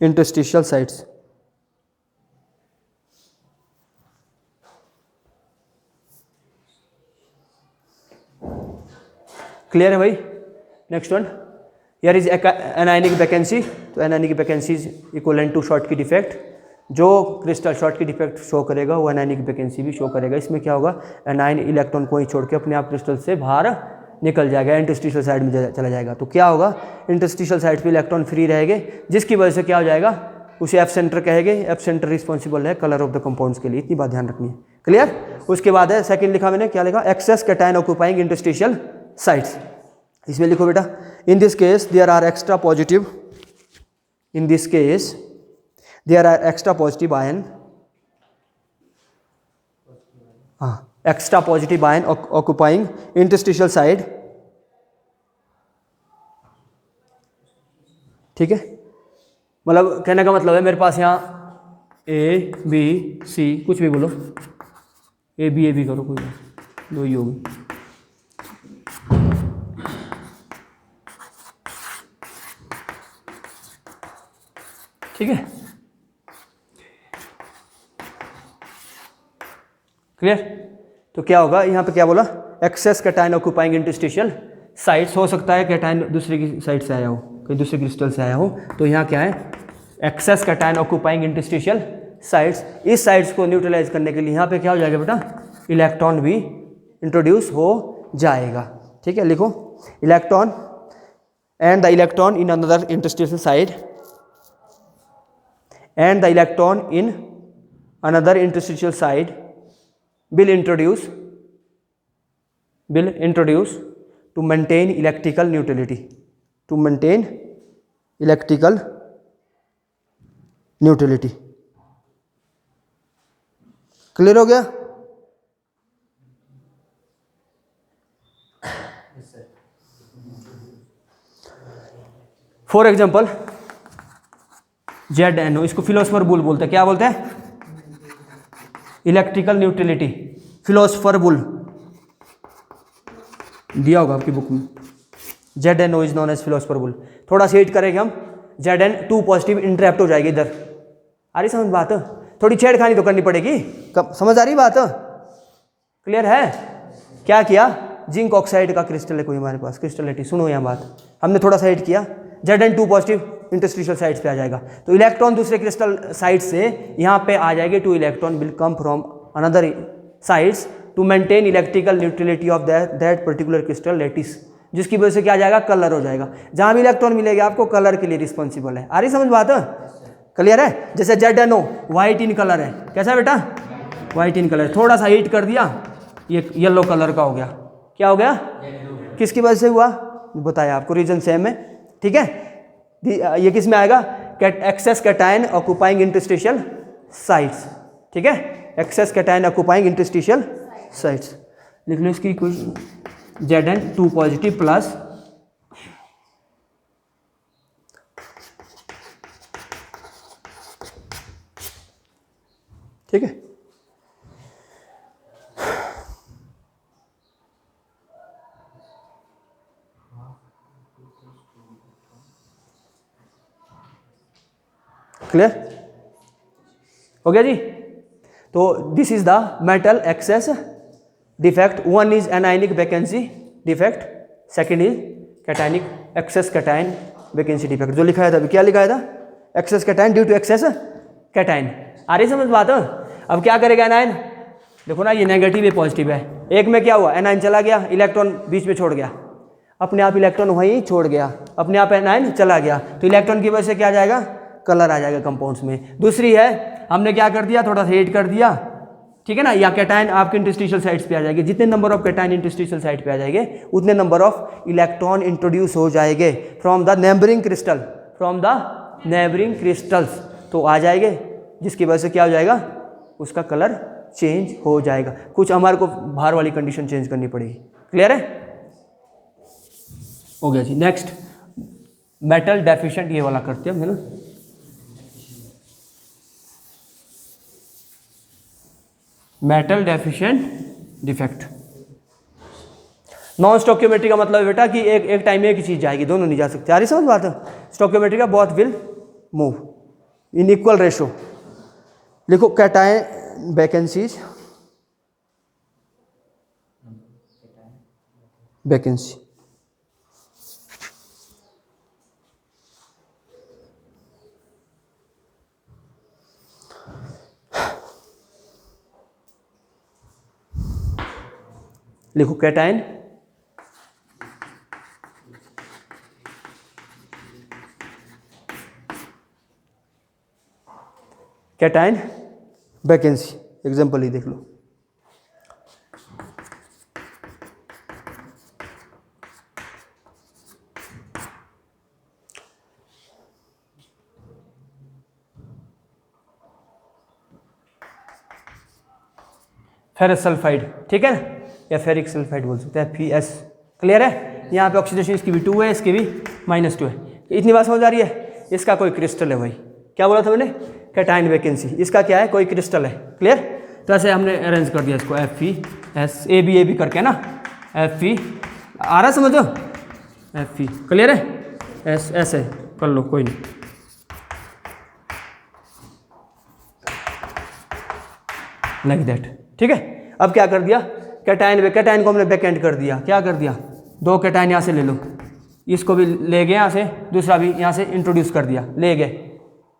interstitial sites. Clear है भाई? Next one, here is anionic vacancy. तो anionic vacancy is equivalent to Schottky defect. जो क्रिस्टल शॉर्टकी डिफेक्ट शो करेगा वो एनायनिक वैकेंसी भी शो करेगा. इसमें क्या होगा? एनायन इलेक्ट्रॉन को ही छोड़ के अपने आप क्रिस्टल से बाहर निकल जाएगा, इंटरस्टिशियल साइड में चला जाएगा. तो क्या होगा? इंटरस्टिशियल साइड पे इलेक्ट्रॉन फ्री रहेंगे, जिसकी वजह से क्या हो जाएगा? उसे एफ सेंटर कहेंगे. एफ सेंटर रिस्पॉन्सिबल है कलर ऑफ द कंपाउंड्स के लिए. इतनी बात ध्यान रखनी है. क्लियर? उसके बाद है सेकंड लिखा मैंने, क्या लिखा? Excess cation occupying interstitial sites. इसमें लिखो बेटा, in this case there are extra positive In this case, there are extra positive ion, extra positive ion occupying interstitial side, ठीक है। मतलब कहने का मतलब है मेरे पास यहाँ ए बी सी, कुछ भी बोलो, ए बी करो, कोई दो ही होगी। ठीक है, क्लियर। तो क्या होगा यहाँ पे, क्या बोला, excess cation occupying interstitial sites. हो सकता है कैटायन दूसरे की साइड से आया हो, कहीं दूसरे क्रिस्टल से आया हो, तो यहाँ क्या है, excess cation occupying interstitial sites. इस साइट्स को न्यूट्रलाइज करने के लिए यहाँ पे क्या हो जाएगा बेटा, इलेक्ट्रॉन भी इंट्रोड्यूस हो जाएगा। ठीक है, लिखो electron and the electron in another interstitial side, and the electron in another interstitial side will introduce to maintain electrical neutrality, to maintain electrical neutrality। Clear हो गया? फॉर एग्जाम्पल ZNO, इसको फिलोसफर बुल बोलते हैं। क्या बोलते हैं? Electrical neutrality. फिलोसफर बुल दिया होगा आपकी बुक में। ZNO is known as philosopher bull. थोड़ा सा हिट करेंगे हम, Zn2 पॉजिटिव इंटरेक्ट हो जाएगी इधर। आ रही समझ बात? थोड़ी छेड़खानी तो करनी पड़ेगी, कब समझ आ रही बात? क्लियर है? क्या किया, जिंक ऑक्साइड का क्रिस्टल है कोई हमारे पास, क्रिस्टलिटी, सुनो यहाँ बात, हमने थोड़ा सा हिट किया, Zn2 पॉजिटिव इंटरस्टिशियल साइड्स पे आ जाएगा, तो इलेक्ट्रॉन दूसरे क्रिस्टल साइड से यहाँ पे आ जाएंगे। 2 electron will come from another sites to maintain electrical neutrality of that particular crystal lattice, जिसकी वजह से क्या आ जाएगा, कलर हो जाएगा। जहाँ भी इलेक्ट्रॉन मिलेगा आपको, कलर के लिए रिस्पॉन्सिबल है। आ रही समझ बात? क्लियर है? जैसे ZNO व्हाइट इन कलर है, कैसा है बेटा, व्हाइट इन कलर। थोड़ा सा हीट कर दिया, ये येलो कलर का हो गया। क्या हो गया? किसकी वजह से हुआ बताया आपको, रीजन सेम है। ठीक है, ये किस में आएगा, excess cation occupying interstitial sites. ठीक है, excess cation occupying interstitial sites. लिख लो इसकी कुछ, Zn2 पॉजिटिव प्लस ठीक है, क्लियर हो गया जी। तो this is the metal excess defect. One is anionic vacancy defect, second is cationic excess cation vacancy defect. जो लिखा था, क्या लिखा था, excess cation due to excess cation. आ रही समझ बात? अब क्या करेगा एनायन, देखो ना, ये नेगेटिव है पॉजिटिव है, एक में क्या हुआ, एनायन चला गया, इलेक्ट्रॉन बीच में छोड़ गया, अपने आप इलेक्ट्रॉन वहीं छोड़ गया, अपने आप एनायन चला गया, तो इलेक्ट्रॉन की वजह से क्या आ जाएगा, कलर आ जाएगा कंपाउंड्स में। दूसरी है, हमने क्या कर दिया, थोड़ा सा हीट कर दिया, ठीक है ना, या कैटायन आपके इंटरस्टिशियल साइड्स पे आ जाएंगे। जितने number of cation interstitial side पे आ जाएंगे, उतने नंबर ऑफ इलेक्ट्रॉन इंट्रोड्यूस हो जाएंगे from the neighbouring crystal, from the neighbouring crystals, तो आ जाएंगे, जिसकी वजह से क्या हो जाएगा, उसका कलर चेंज हो जाएगा। कुछ हमारे को बाहर वाली कंडीशन चेंज करनी पड़ेगी। क्लियर है? हो गया जी। नेक्स्ट मेटल डेफिशिएंट, ये वाला करते हैं है ना। Metal deficient defect. Non stoichiometry का मतलब है बेटा कि एक टाइम में एक ही चीज जाएगी, दोनों नहीं जा सकते। आ रही समझ बात है? स्टोकियोमेट्री का both will move in equal ratio. लिखो कैटायन वैकेंसीज, वैकेंसी, लिखो कैटायन कैटायन वैकेंसी। एग्जाम्पल ही देख लो, फेरस सल्फाइड, ठीक है ना, या फेरिक सल्फाइड बोल सकते हैं, Fe(S). क्लियर है। यहाँ पे ऑक्सीडेशन इसकी भी 2 है, इसकी भी -2 है। इतनी बात समझ आ रही है। इसका कोई क्रिस्टल है भाई, क्या बोला था मैंने, कैटायन वैकेंसी, इसका क्या है, कोई क्रिस्टल है। क्लियर। तो ऐसे हमने अरेंज कर दिया इसको Fe(S), ए बी करके ना, Fe आ रहा समझो, Fe। क्लियर है। एस ऐसे कर लो, कोई नहीं। लाइक दैट, ठीक है। अब क्या कर दिया, कैटायन को हमने बैकएंड कर दिया। क्या कर दिया, 2 कैटायन यहाँ से ले लो, इसको भी ले गए यहाँ से, दूसरा भी यहाँ से इंट्रोड्यूस कर दिया, ले गए,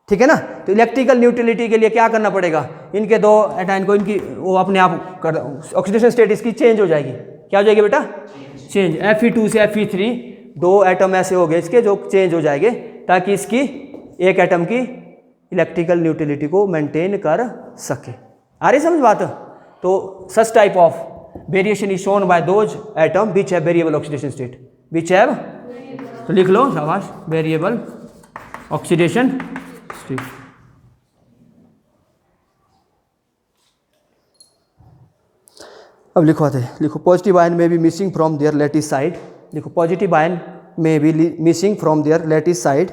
ठीक है ना। तो इलेक्ट्रिकल न्यूट्रलिटी के लिए क्या करना पड़ेगा, इनके 2 एटायन को इनकी वो अपने आप कर, ऑक्सीडेशन स्टेट इसकी चेंज हो जाएगी। क्या हो जाएगी बेटा, चेंज। Fe2 से Fe3 2 एटम ऐसे हो गए इसके जो चेंज हो जाएंगे, ताकि इसकी एक एटम की इलेक्ट्रिकल न्यूट्रलिटी को मेंटेन कर सके। आ रही समझ बात। तो सच type of variation is shown by those atom which have variable oxidation state, which have, तो लिख लो शाबाश, वेरिएबल ऑक्सीडेशन स्टेट। अब लिखवाते हैं, लिखो positive ion may be missing from their lattice site. लिखो positive ion may be missing from their lattice site.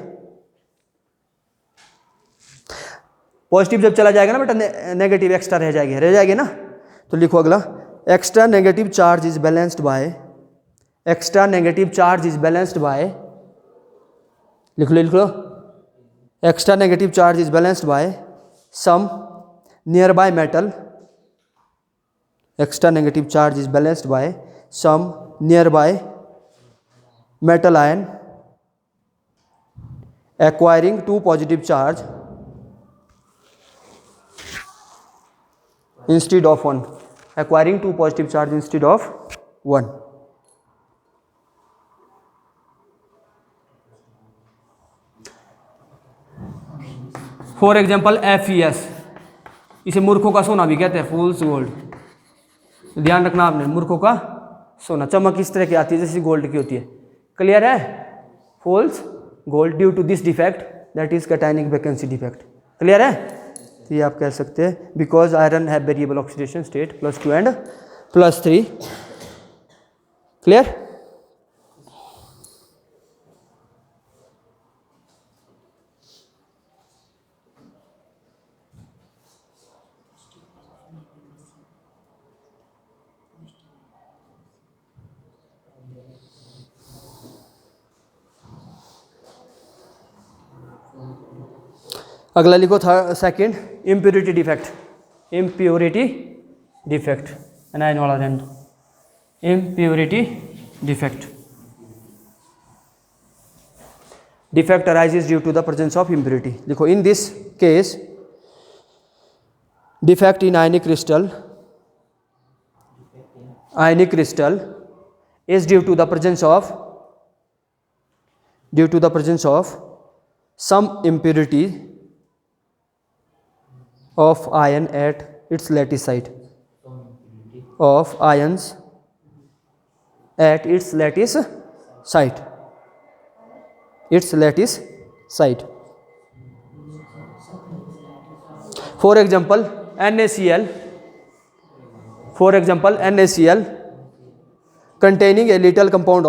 Positive जब चला जाएगा ना बेटा, नेगेटिव एक्स्ट्रा रह जाएगी ना। तो लिखो अगला, extra negative charge is balanced by, extra negative charge is balanced by, लिख लो, extra negative charge is balanced by some near by metal, extra negative charge is balanced by some nearby metal ion acquiring 2 positive charge instead of 1, acquiring 2 positive charge instead of 1. For example Fe(S), इसे मूर्खों का सोना भी कहते हैं, फूल्स गोल्ड। ध्यान रखना आपने, मूर्खों का सोना, चमक इस तरह की आती है जैसी गोल्ड की होती है। क्लियर है। False gold due to this defect, that is cationic vacancy defect. Clear है। तो ये आप कह सकते हैं, because iron have variable oxidation state +2 and +3। Clear. अगला लिखो था second, impurity defect. Impurity defect anion वाला ध्यान दो, impurity defect. Defect arises due to the presence of impurity. लिखो in this case defect in ionic crystal is due to the presence of some impurity of ion at its lattice site, of ions at its lattice site, For example NaCl containing a little compound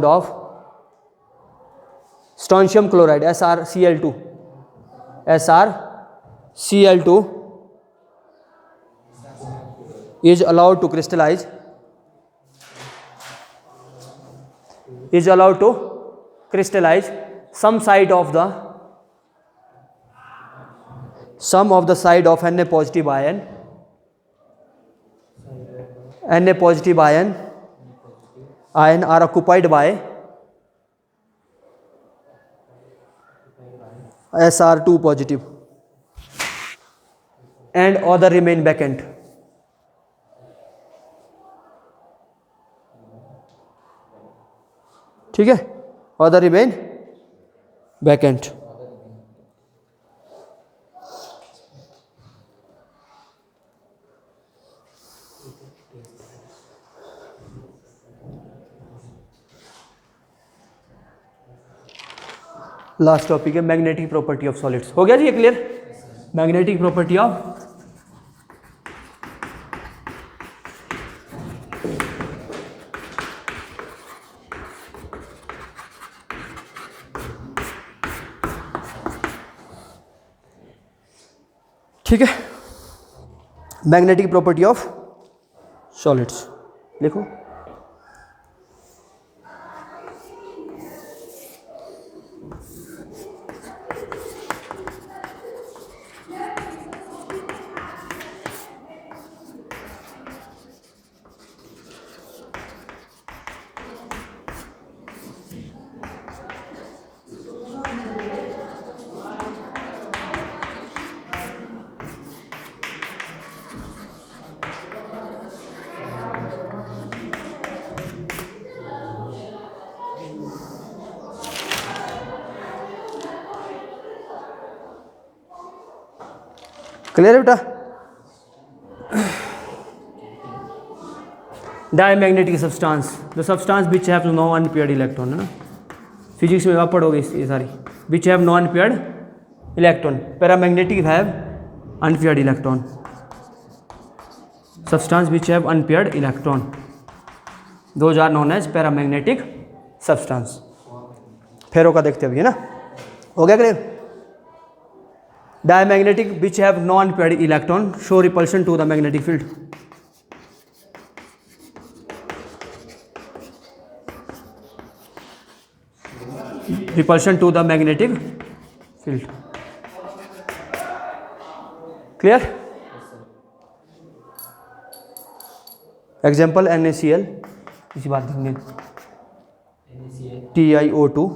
of strontium chloride, SrCl2 is allowed to crystallize some of the side of Na positive ion are occupied by Sr2 positive and other remain vacant. ठीक है, other remain vacant. Last topic है मैग्नेटिक प्रॉपर्टी ऑफ सॉलिड्स। हो गया जी ये क्लियर। मैग्नेटिक प्रॉपर्टी ऑफ ठीक है, मैग्नेटिक प्रॉपर्टी ऑफ सॉलिड्स लिखो। क्लियर है बेटा? Diamagnetic substance, the substance which have no unpaired electron, है ना, फिजिक्स में आप पढ़ोगे ये सारी, which have no unpaired electron, paramagnetic have unpaired electron, substance which have unpaired electron, those are known as paramagnetic substance. Ferro का देखते अभी, है ना, हो गया clear? Diamagnetic which have non-paired electron show repulsion to the magnetic field. Repulsion to the magnetic field. Clear? Example NaCl, इसी बात देखेंगे, TiO2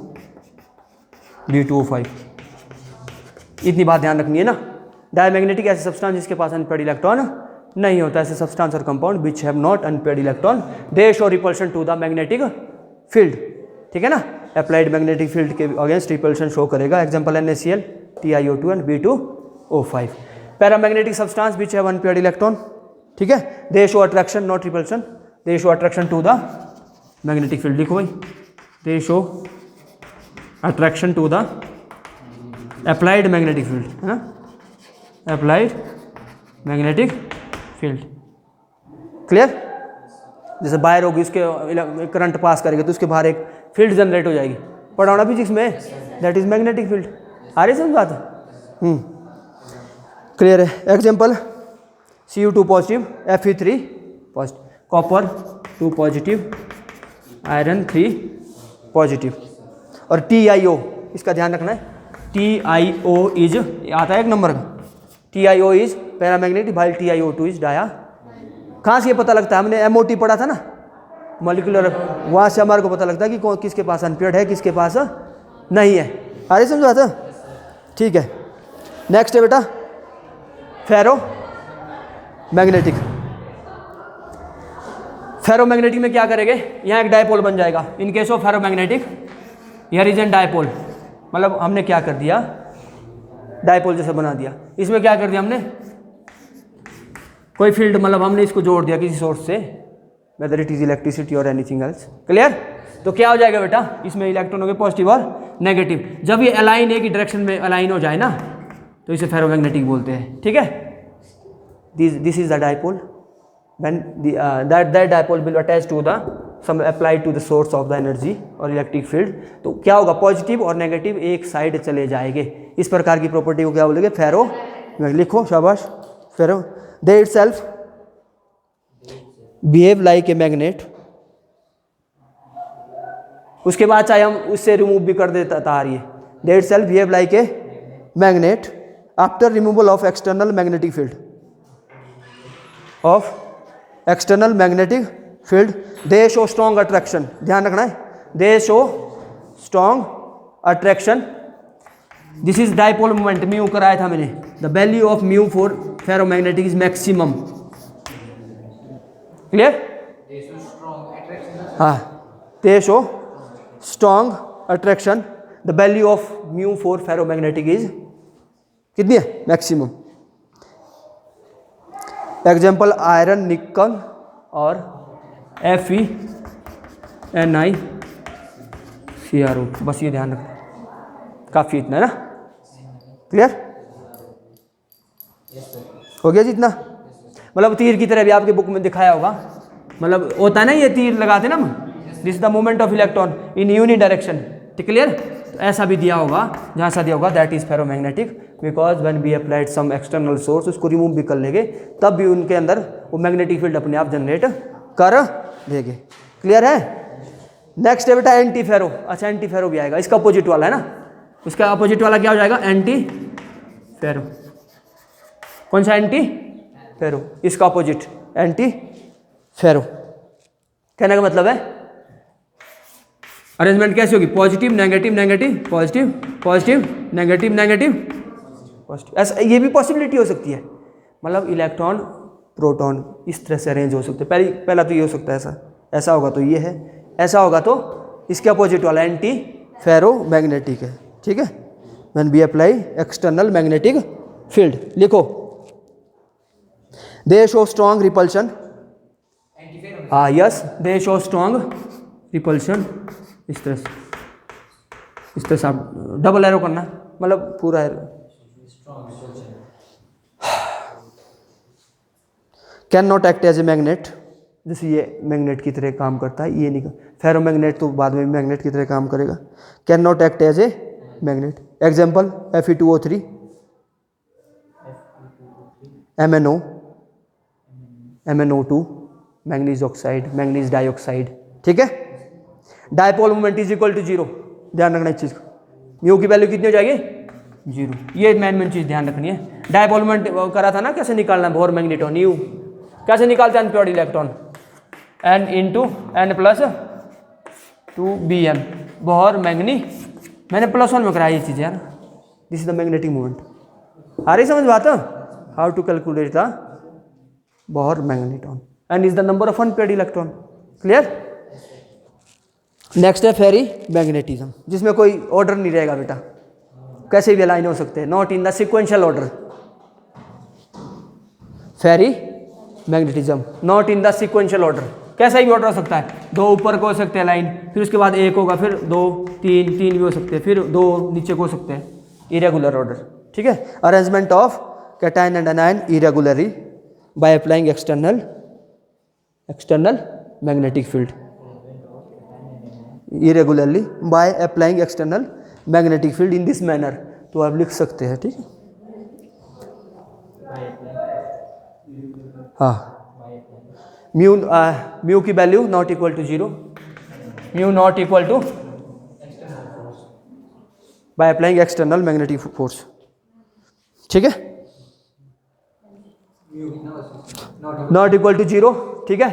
D2O5, इतनी बात ध्यान रखनी है ना। डायमैग्नेटिक ऐसे सब्सटेंस जिसके पास अनपेयर्ड इलेक्ट्रॉन नहीं होता, ऐसे सब्सटेंस और compound which have not unpaired electron, they show repulsion to the magnetic field. ठीक है ना, अप्लाइड मैग्नेटिक फील्ड के अगेंस्ट रिपल्शन शो करेगा। Example NaCl, TiO2 and B2O5। Paramagnetic substance which have unpaired electron, ठीक है, they show attraction not repulsion, they show attraction to the magnetic field. लिखो भाई, they show attraction to the applied magnetic field, है ना, अप्लाइड मैग्नेटिक फील्ड। क्लियर? जैसे बाहर होगी, उसके करंट पास करेगा तो उसके बाहर एक फील्ड जनरेट हो जाएगी, पढ़ा होना फिजिक्स में, दैट इज मैग्नेटिक फील्ड। आ रही समझ बात? क्लियर है? Example Cu2 positive, Fe3 positive, copper 2 positive, iron 3 positive, और TiO, इसका ध्यान रखना है, TiO इज आता है एक नंबर का, TiO इज पैरामैग्नेटिक भाई TiO2 इज डाया। कहाँ से ये पता लगता है? हमने MOT पढ़ा था ना, मॉलिक्यूलर, वहाँ से हमारे को पता लगता है कि किसके पास अनपेयर्ड है, किसके पास नहीं है। अरे समझा था? ठीक है, नेक्स्ट है बेटा फेरो मैग्नेटिक। फेरोमैग्नेटिक में क्या करेंगे? यहाँ एक डायपोल बन जाएगा। इन case of ferromagnetic here is an dipole, मतलब हमने क्या कर दिया, डायपोल जैसा बना दिया। इसमें क्या कर दिया हमने, कोई फील्ड, मतलब हमने इसको जोड़ दिया किसी सोर्स से, वेदर इट इज इलेक्ट्रिसिटी और एनीथिंग एल्स। क्लियर? तो क्या हो जाएगा बेटा, इसमें इलेक्ट्रॉन हो गए पॉजिटिव और नेगेटिव। जब ये अलाइन एक ही डायरेक्शन में अलाइन हो जाए ना, तो इसे फेरोमैग्नेटिक बोलते हैं। ठीक है, this is the dipole, when that dipole will attach to the some applied to the source of the energy और इलेक्ट्रिक फील्ड। तो क्या होगा, पॉजिटिव और नेगेटिव एक साइड चले जाएंगे। इस प्रकार की प्रॉपर्टी को क्या बोलेंगे, फेरो। लिखो शाबाश, ferro. They itself behave like a magnet. उसके बाद चाहे हम उससे रिमूव भी कर देता तार, ये they itself behave like a magnet after removal of external magnetic field of external magnetic field. They show strong attraction, ध्यान रखना है, they show strong attraction. This is dipole moment, mu कराया था मैंने। The value of mu for ferromagnetic is maximum. Clear? हाँ, they show strong attraction. The value of mu for ferromagnetic is कितनी है, मैक्सिमम। एग्जाम्पल आयरन, निकल और FeNiCrO। बस ये ध्यान रखना, काफ़ी इतना है ना। क्लियर? हो गया जितना, मतलब तीर की तरह भी आपके बुक में दिखाया होगा, मतलब होता है ना ये तीर लगाते ना हम, this is the movement of electron in unidirection, clear. तो ऐसा भी दिया होगा, जहाँ सा दिया होगा that is ferromagnetic, because when we applied some external source, उसको रिमूव भी कर लेंगे तब भी उनके अंदर वो मैग्नेटिक फील्ड अपने आप जनरेट कर देंगे, क्लियर है। नेक्स्ट है बेटा एंटी फेरो। अच्छा एंटी फेरो भी आएगा, इसका अपोजिट वाला है ना, उसका अपोजिट वाला क्या हो जाएगा, एंटी फेरो। कौन सा एंटी फेरो, इसका अपोजिट एंटी फेरो। कहने का मतलब है अरेंजमेंट कैसी होगी, positive negative negative positive positive negative negative positive. ऐसा ये भी पॉसिबिलिटी हो सकती है, मतलब इलेक्ट्रॉन प्रोटॉन इस तरह से अरेंज हो सकते हैं। पहला तो ये हो सकता है ऐसा, ऐसा होगा तो ये है, ऐसा होगा तो इसके अपोजिट वाला एंटी फेरो मैग्नेटिक है, ठीक है। When we apply external magnetic field, लिखो दे शो स्ट्रॉन्ग रिपल्शन, हाँ yes, they show strong repulsion. इस तरह से आप डबल एरो करना, मतलब पूरा arrow. Can not act as a magnet, जैसे ये मैग्नेट की तरह काम करता है, ये नहीं, फेरो मैग्नेट तो बाद में मैग्नेट की तरह काम करेगा। Can not act as a magnet, example Fe2O3, MnO, MnO2, manganese oxide, manganese dioxide, ठीक है। Dipole moment is equal to 0, ध्यान रखना इस चीज़ को, म्यू की वैल्यू कितनी हो जाएगी 0, ये मेन चीज़ ध्यान रखनी है। डायपोल मोमेंट करा था ना, कैसे निकालना, बोर मैग्नेटॉन यू कैसे निकालते हैं unpaired electron, N into N plus 2Bm, Bohr magneton, मैंने +1 में कराया ये चीज़ यार। This is the magnetic moment, आ रही समझ बात, how to calculate the Bohr magneton, N is the number of unpaired electron, clear. Next है फेरी मैग्नेटिज्म, जिसमें कोई ऑर्डर नहीं रहेगा बेटा, कैसे भी अलाइन हो सकते हैं, not in the sequential order. Ferrimagnetism not in the sequential order, कैसा भी ऑर्डर हो सकता है, 2 ऊपर को हो सकते हैं लाइन, फिर उसके बाद 1 होगा, फिर 2 3 3 भी हो सकते हैं, फिर 2 नीचे को हो सकते हैं, इरेगुलर ऑर्डर, ठीक है। Arrangement of cation and anion irregularly bye applying external magnetic field, irregularly bye applying external magnetic field in this manner, तो आप लिख सकते हैं, ठीक है। हाँ, म्यू की value not equal to 0, mu not equal to by applying external magnetic force, ठीक है। नॉट इक्वल टू 0, ठीक है,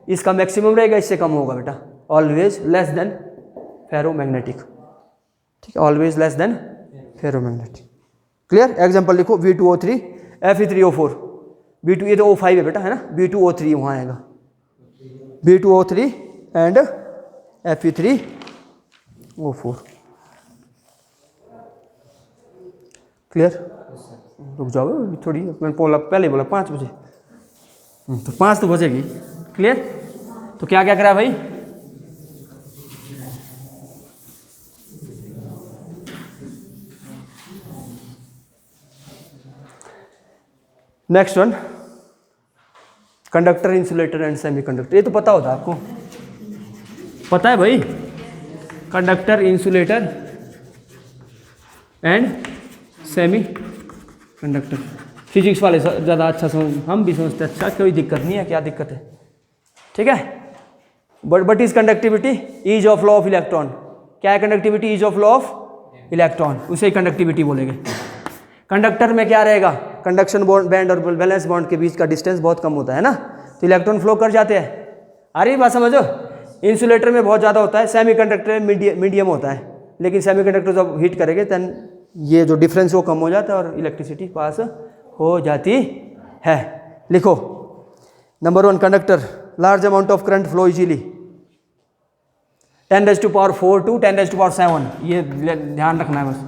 इसका मैक्सिमम रहेगा, इससे कम होगा बेटा, ऑलवेज लेस देन फेरोमैग्नेटिक, ठीक है, always less than ferromagnetic, clear. Example लिखो V2O3 Fe3O4, V2 ये तो O5 है बेटा, है ना, V2O3 वहाँ आएगा, V2O3 एंड Fe3O4, क्लियर। रुक जाओ थोड़ी, मैंने पहले बोला 5 बजे, तो 5 तो बजेगी, क्लियर। तो क्या क्या करा भाई, next one conductor, insulator and semiconductor, ये तो पता होता है आपको, पता है भाई, conductor, insulator and semi conductor. Physics वाले ज़्यादा अच्छा समझ, हम भी समझते अच्छा, कोई दिक्कत नहीं है, क्या दिक्कत है, ठीक है। But is conductivity is of law of electron, क्या है conductivity, is of law of electron, उसे ही कंडक्टिविटी बोलेंगे। कंडक्टर में क्या रहेगा, कंडक्शन बैंड और वैलेंस बॉन्ड के बीच का डिस्टेंस बहुत कम होता है ना, तो इलेक्ट्रॉन फ्लो कर जाते हैं, आ रही बात समझो। इंसुलेटर में बहुत ज़्यादा होता है, सेमीकंडक्टर में मीडियम होता है, लेकिन सेमीकंडक्टर जब हीट करेंगे तन ये जो डिफरेंस वो कम हो जाता है और इलेक्ट्रिसिटी पास हो जाती है। लिखो number 1 conductor, large amount of current flow easily, 10⁴ to 10⁻⁷, ये ध्यान रखना है बस।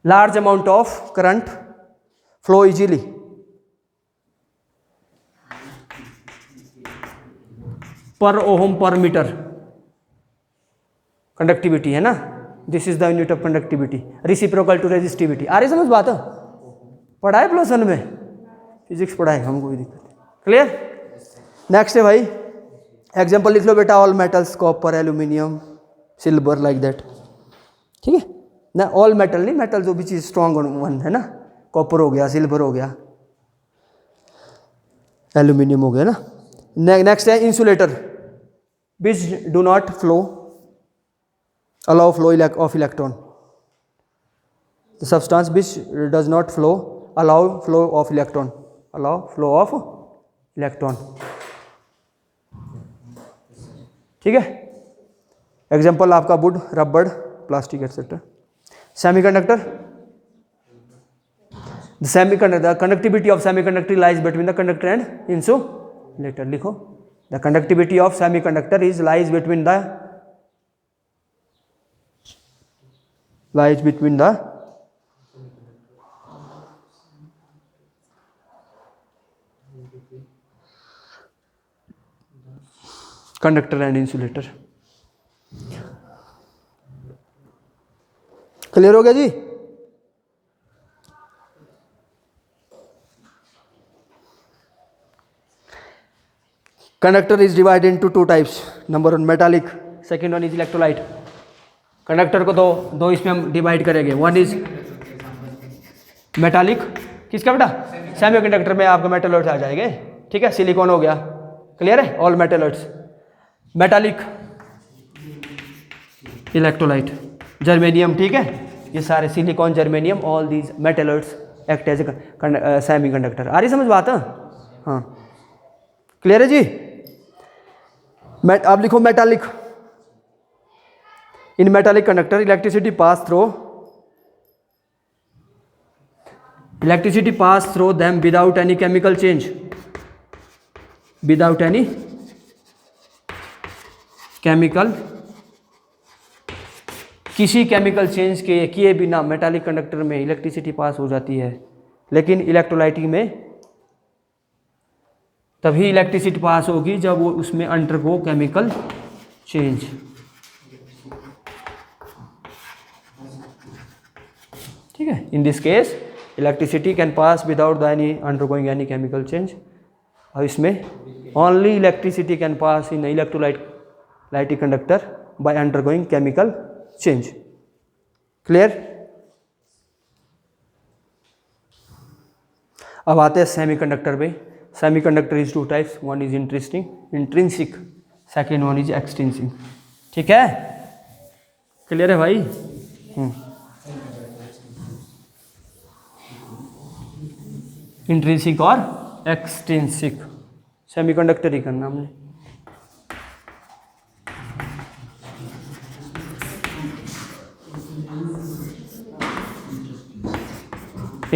Large amount of current flow easily, per ohm per metre, conductivity है ना, this is the unit of conductivity, reciprocal to resistivity, आ रही समझ बात है, पढ़ा है प्लस 1 में, फिजिक्स पढ़ा है, हमको भी दिक्कत है। क्लियर? नेक्स्ट है भाई, एग्जाम्पल लिख लो बेटा, all metals, copper, aluminium, silver, like that. ठीक है ना, ऑल मेटल नहीं, मेटल जो भी चीज़ स्ट्रॉन्ग वन है ना, कॉपर हो गया, सिल्वर हो गया, एल्यूमिनियम हो गया ना। नेक्स्ट है insulator, which do not flow allow flow of electron, the substance which does not flow allow flow of electron, allow flow of electron। ठीक है, एग्जाम्पल आपका वुड, रबड़, plastic etcetera. Semiconductor, the semiconductor, the conductivity of semiconductor lies between the conductor and insulator। लिखो, the conductivity of semiconductor is lies between the conductor and insulator। Clear हो गया जी? Conductor is divided into 2 types, number 1 metallic, second one is electrolyte. Conductor को दो इसमें हम डिवाइड करेंगे, वन इज मेटालिक, किसका बेटा? सेमीकंडक्टर में आपका मेटलॉइड्स आ जाएंगे। ठीक है, सिलिकॉन हो गया, क्लियर है, all metalloids. Metallic, electrolyte, germanium, ठीक है, ये सारे silicon, germanium, all these metalloids act as semiconductor. आ रही समझ बात? हाँ, क्लियर है जी? अब लिखो metallic, in metallic conductor electricity pass through them without any chemical change, without any chemical, किसी केमिकल चेंज के किए बिना मेटालिक कंडक्टर में इलेक्ट्रिसिटी पास हो जाती है। लेकिन इलेक्ट्रोलाइट में तभी इलेक्ट्रिसिटी पास होगी जब वो उसमें अंडरगो केमिकल चेंज। ठीक है, in this case electricity can pass without any undergoing any chemical change. और इसमें only electricity can pass in electrolytic conductor by undergoing chemical change. Clear? अब आते हैं सेमीकंडक्टर पे। Semiconductor is 2 types, one is intrinsic, second one is extrinsic. ठीक है, क्लियर है भाई? इंट्रिंसिक और एक्सट्रिंसिक, सेमीकंडक्टर ही करना हमने।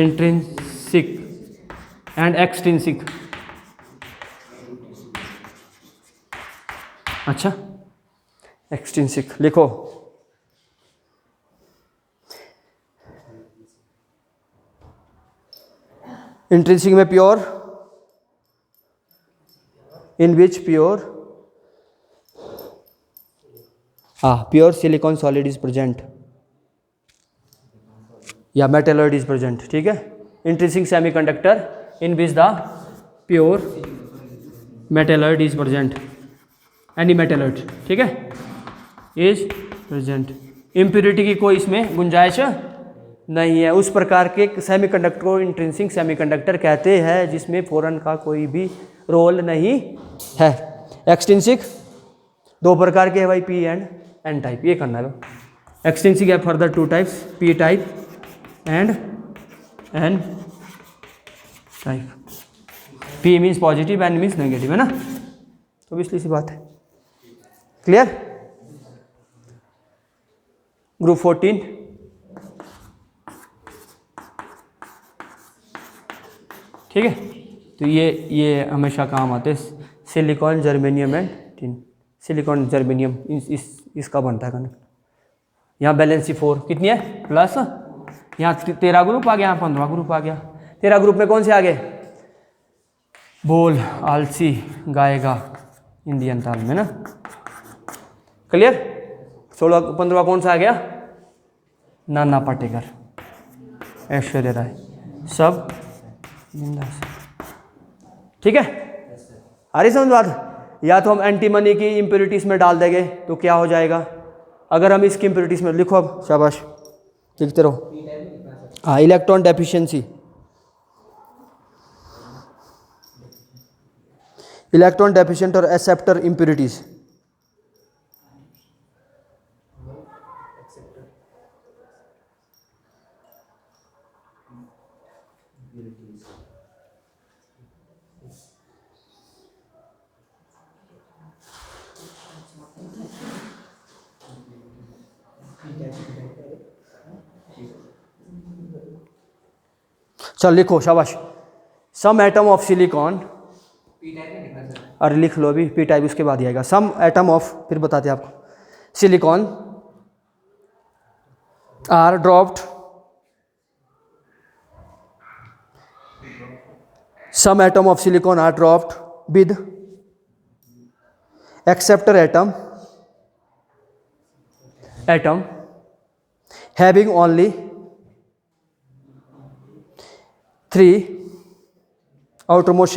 Intrinsic and extrinsic. अच्छा, एक्सट्रिंसिक लिखो, इंट्रिंसिक में pure, in which pure silicon solid is present या मेटलॉइड इज प्रेजेंट। ठीक है, intrinsic semiconductor in which the pure metalloid is present, any metalloid, ठीक है, इज प्रेजेंट। इम्प्योरिटी की कोई इसमें गुंजाइश नहीं है। उस प्रकार के सेमीकंडक्टर को इंट्रिंसिक सेमीकंडक्टर कहते हैं जिसमें फोरन का कोई भी रोल नहीं है। एक्सट्रिंसिक 2 प्रकार के है भाई, पी एंड एन टाइप, ये करना है। एक्सट्रिंसिक है further 2 types, P type and N type. P means positive, N means negative, है ना, तो इसलिए सी बात है। क्लियर? ग्रुप 14, ठीक है, तो ये हमेशा काम आते हैं। Silicon, germanium and tin, silicon germanium इसका बनता है कनेक्ट। यहाँ बैलेंसी 4 कितनी है? प्लस, यहाँ 13 ग्रुप आ गया, यहाँ 15 ग्रुप आ गया। 13 ग्रुप में कौन से आ गए? बोल, आलसी, गाएगा, इंडियन ताल में ना। क्लियर? 16 15 कौन सा आ गया? नाना पाटेकर, ऐश्वर्या राय, सब बिंदास। ठीक है, आ रही समझ बात। या तो हम एंटीमनी की इम्प्योरिटीज में डाल देंगे तो क्या हो जाएगा, अगर हम इसकी इम्प्योरिटीज में लिखो, अब शाबाश लिखते रहो। हाँ, इलेक्ट्रॉन डेफिशिएंसी, इलेक्ट्रॉन डेफिशिएंट और एक्सेप्टर इम्प्योरिटीज। चल लिखो, शाबाश। सम एटम ऑफ सिलिकॉन, अरे लिख लो अभी, पी टाइप उसके बाद ही आएगा। सम एटम ऑफ, फिर बताते हैं आपको, silicon are dropped, some atom of silicon are dropped with acceptor atom having only 3 outermost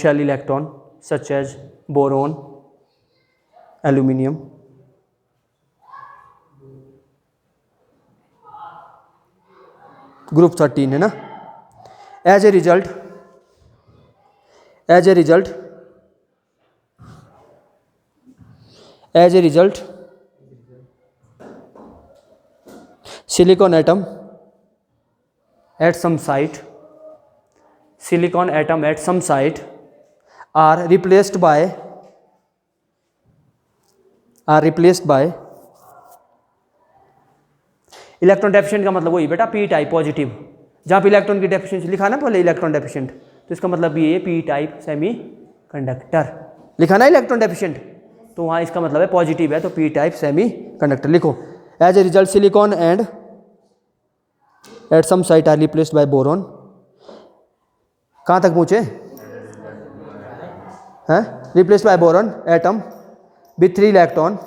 shell electron such as boron, aluminium, group 13 है ना। as a result silicon atom at some site are replaced by electron deficient का मतलब वही बेटा पी टाइप पॉजिटिव। जहाँ पे इलेक्ट्रॉन की डेफिशिएंसी लिखा ना पहले इलेक्ट्रॉन डेफिशिएंट, तो इसका मतलब ये पी टाइप सेमी कंडक्टर लिखा ना इलेक्ट्रॉन डेफिशिएंट, तो वहाँ इसका मतलब है पॉजिटिव है, तो पी टाइप सेमी कंडक्टर लिखो। As a result silicon and at some site are replaced by boron. कहाँ तक पहुँचे हैं? Replaced by boron atom with 3 electron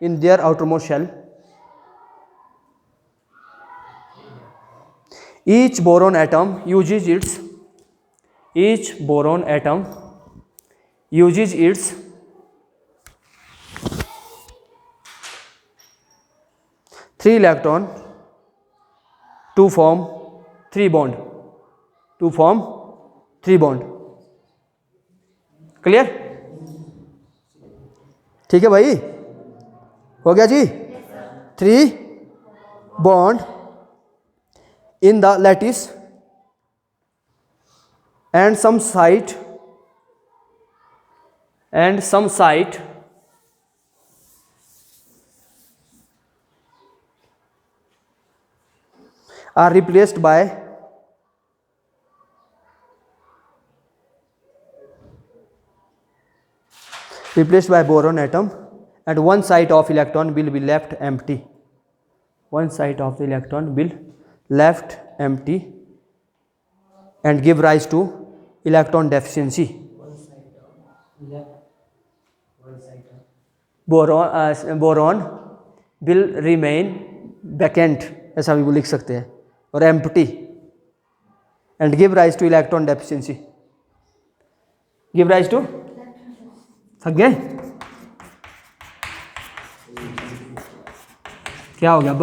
in their outermost shell. Each boron atom uses its 3 electron to form 3 bond. Clear? ठीक है भाई, हो गया जी। 3 bond in the lattice and some site are replaced by boron atom, and one site of electron will be left empty. One site of the electron will left empty and give rise to electron deficiency. Boron will remain vacant, ऐसा भी लिख सकते हैं, और empty and give rise to electron deficiency. Give rise to, थक गए? क्या हो गया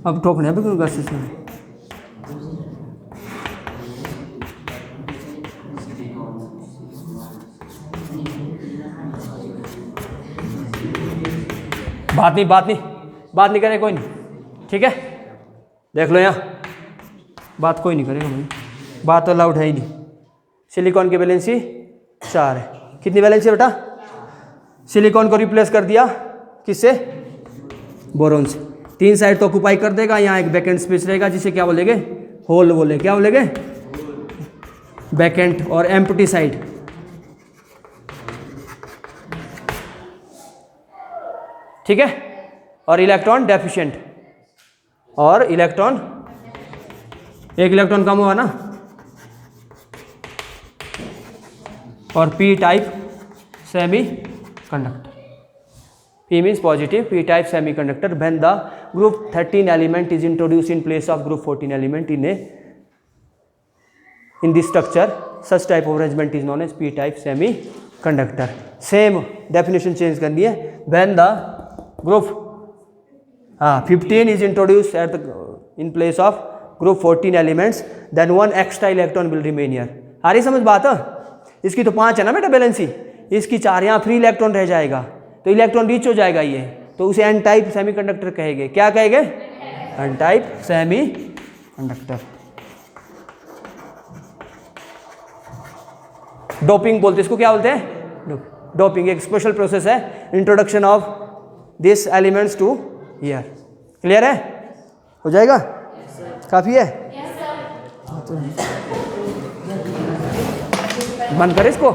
अब ठोकने पे क्यों से बात नहीं करें कोई नहीं, ठीक है? देख लो यहाँ बात कोई नहीं करेगा भाई, बात तो अलाउड है ही नहीं। सिलिकॉन की वैलेंसी 4 है। कितनी वैलेंसी है बेटा? सिलिकॉन को रिप्लेस कर दिया किससे? बोरोन से। 3 साइड तो ऑक्यूपाई कर देगा, यहाँ एक वैकेंट स्पेस रहेगा जिसे क्या बोलेंगे? होल बोले। क्या बोलेंगे? वैकेंट और एम्प्टी साइड। ठीक है? और इलेक्ट्रॉन डेफिशिएंट, और इलेक्ट्रॉन, एक इलेक्ट्रॉन कम हुआ ना, और P type semi conductor. P means positive, P type semiconductor when the group 13 element is introduced in place of group 14 element in this structure. Such type of arrangement is known as P type semiconductor. Same definition change करनी है. When the group 15 is introduced in place of group 14 elements, then one extra electron will remain here. आ रही समझ बात? इसकी तो 5 है ना बेटा बैलेंसी, इसकी 4 यहाँ फ्री इलेक्ट्रॉन रह जाएगा तो इलेक्ट्रॉन रीच हो जाएगा ये, तो उसे एन टाइप सेमीकंडक्टर कहेंगे. क्या कहेंगे? N type semiconductor. डोपिंग बोलते, इसको क्या बोलते हैं? डोपिंग एक स्पेशल प्रोसेस है, introduction of this elements to air. Clear है? हो जाएगा? काफी है? बंद करें इसको.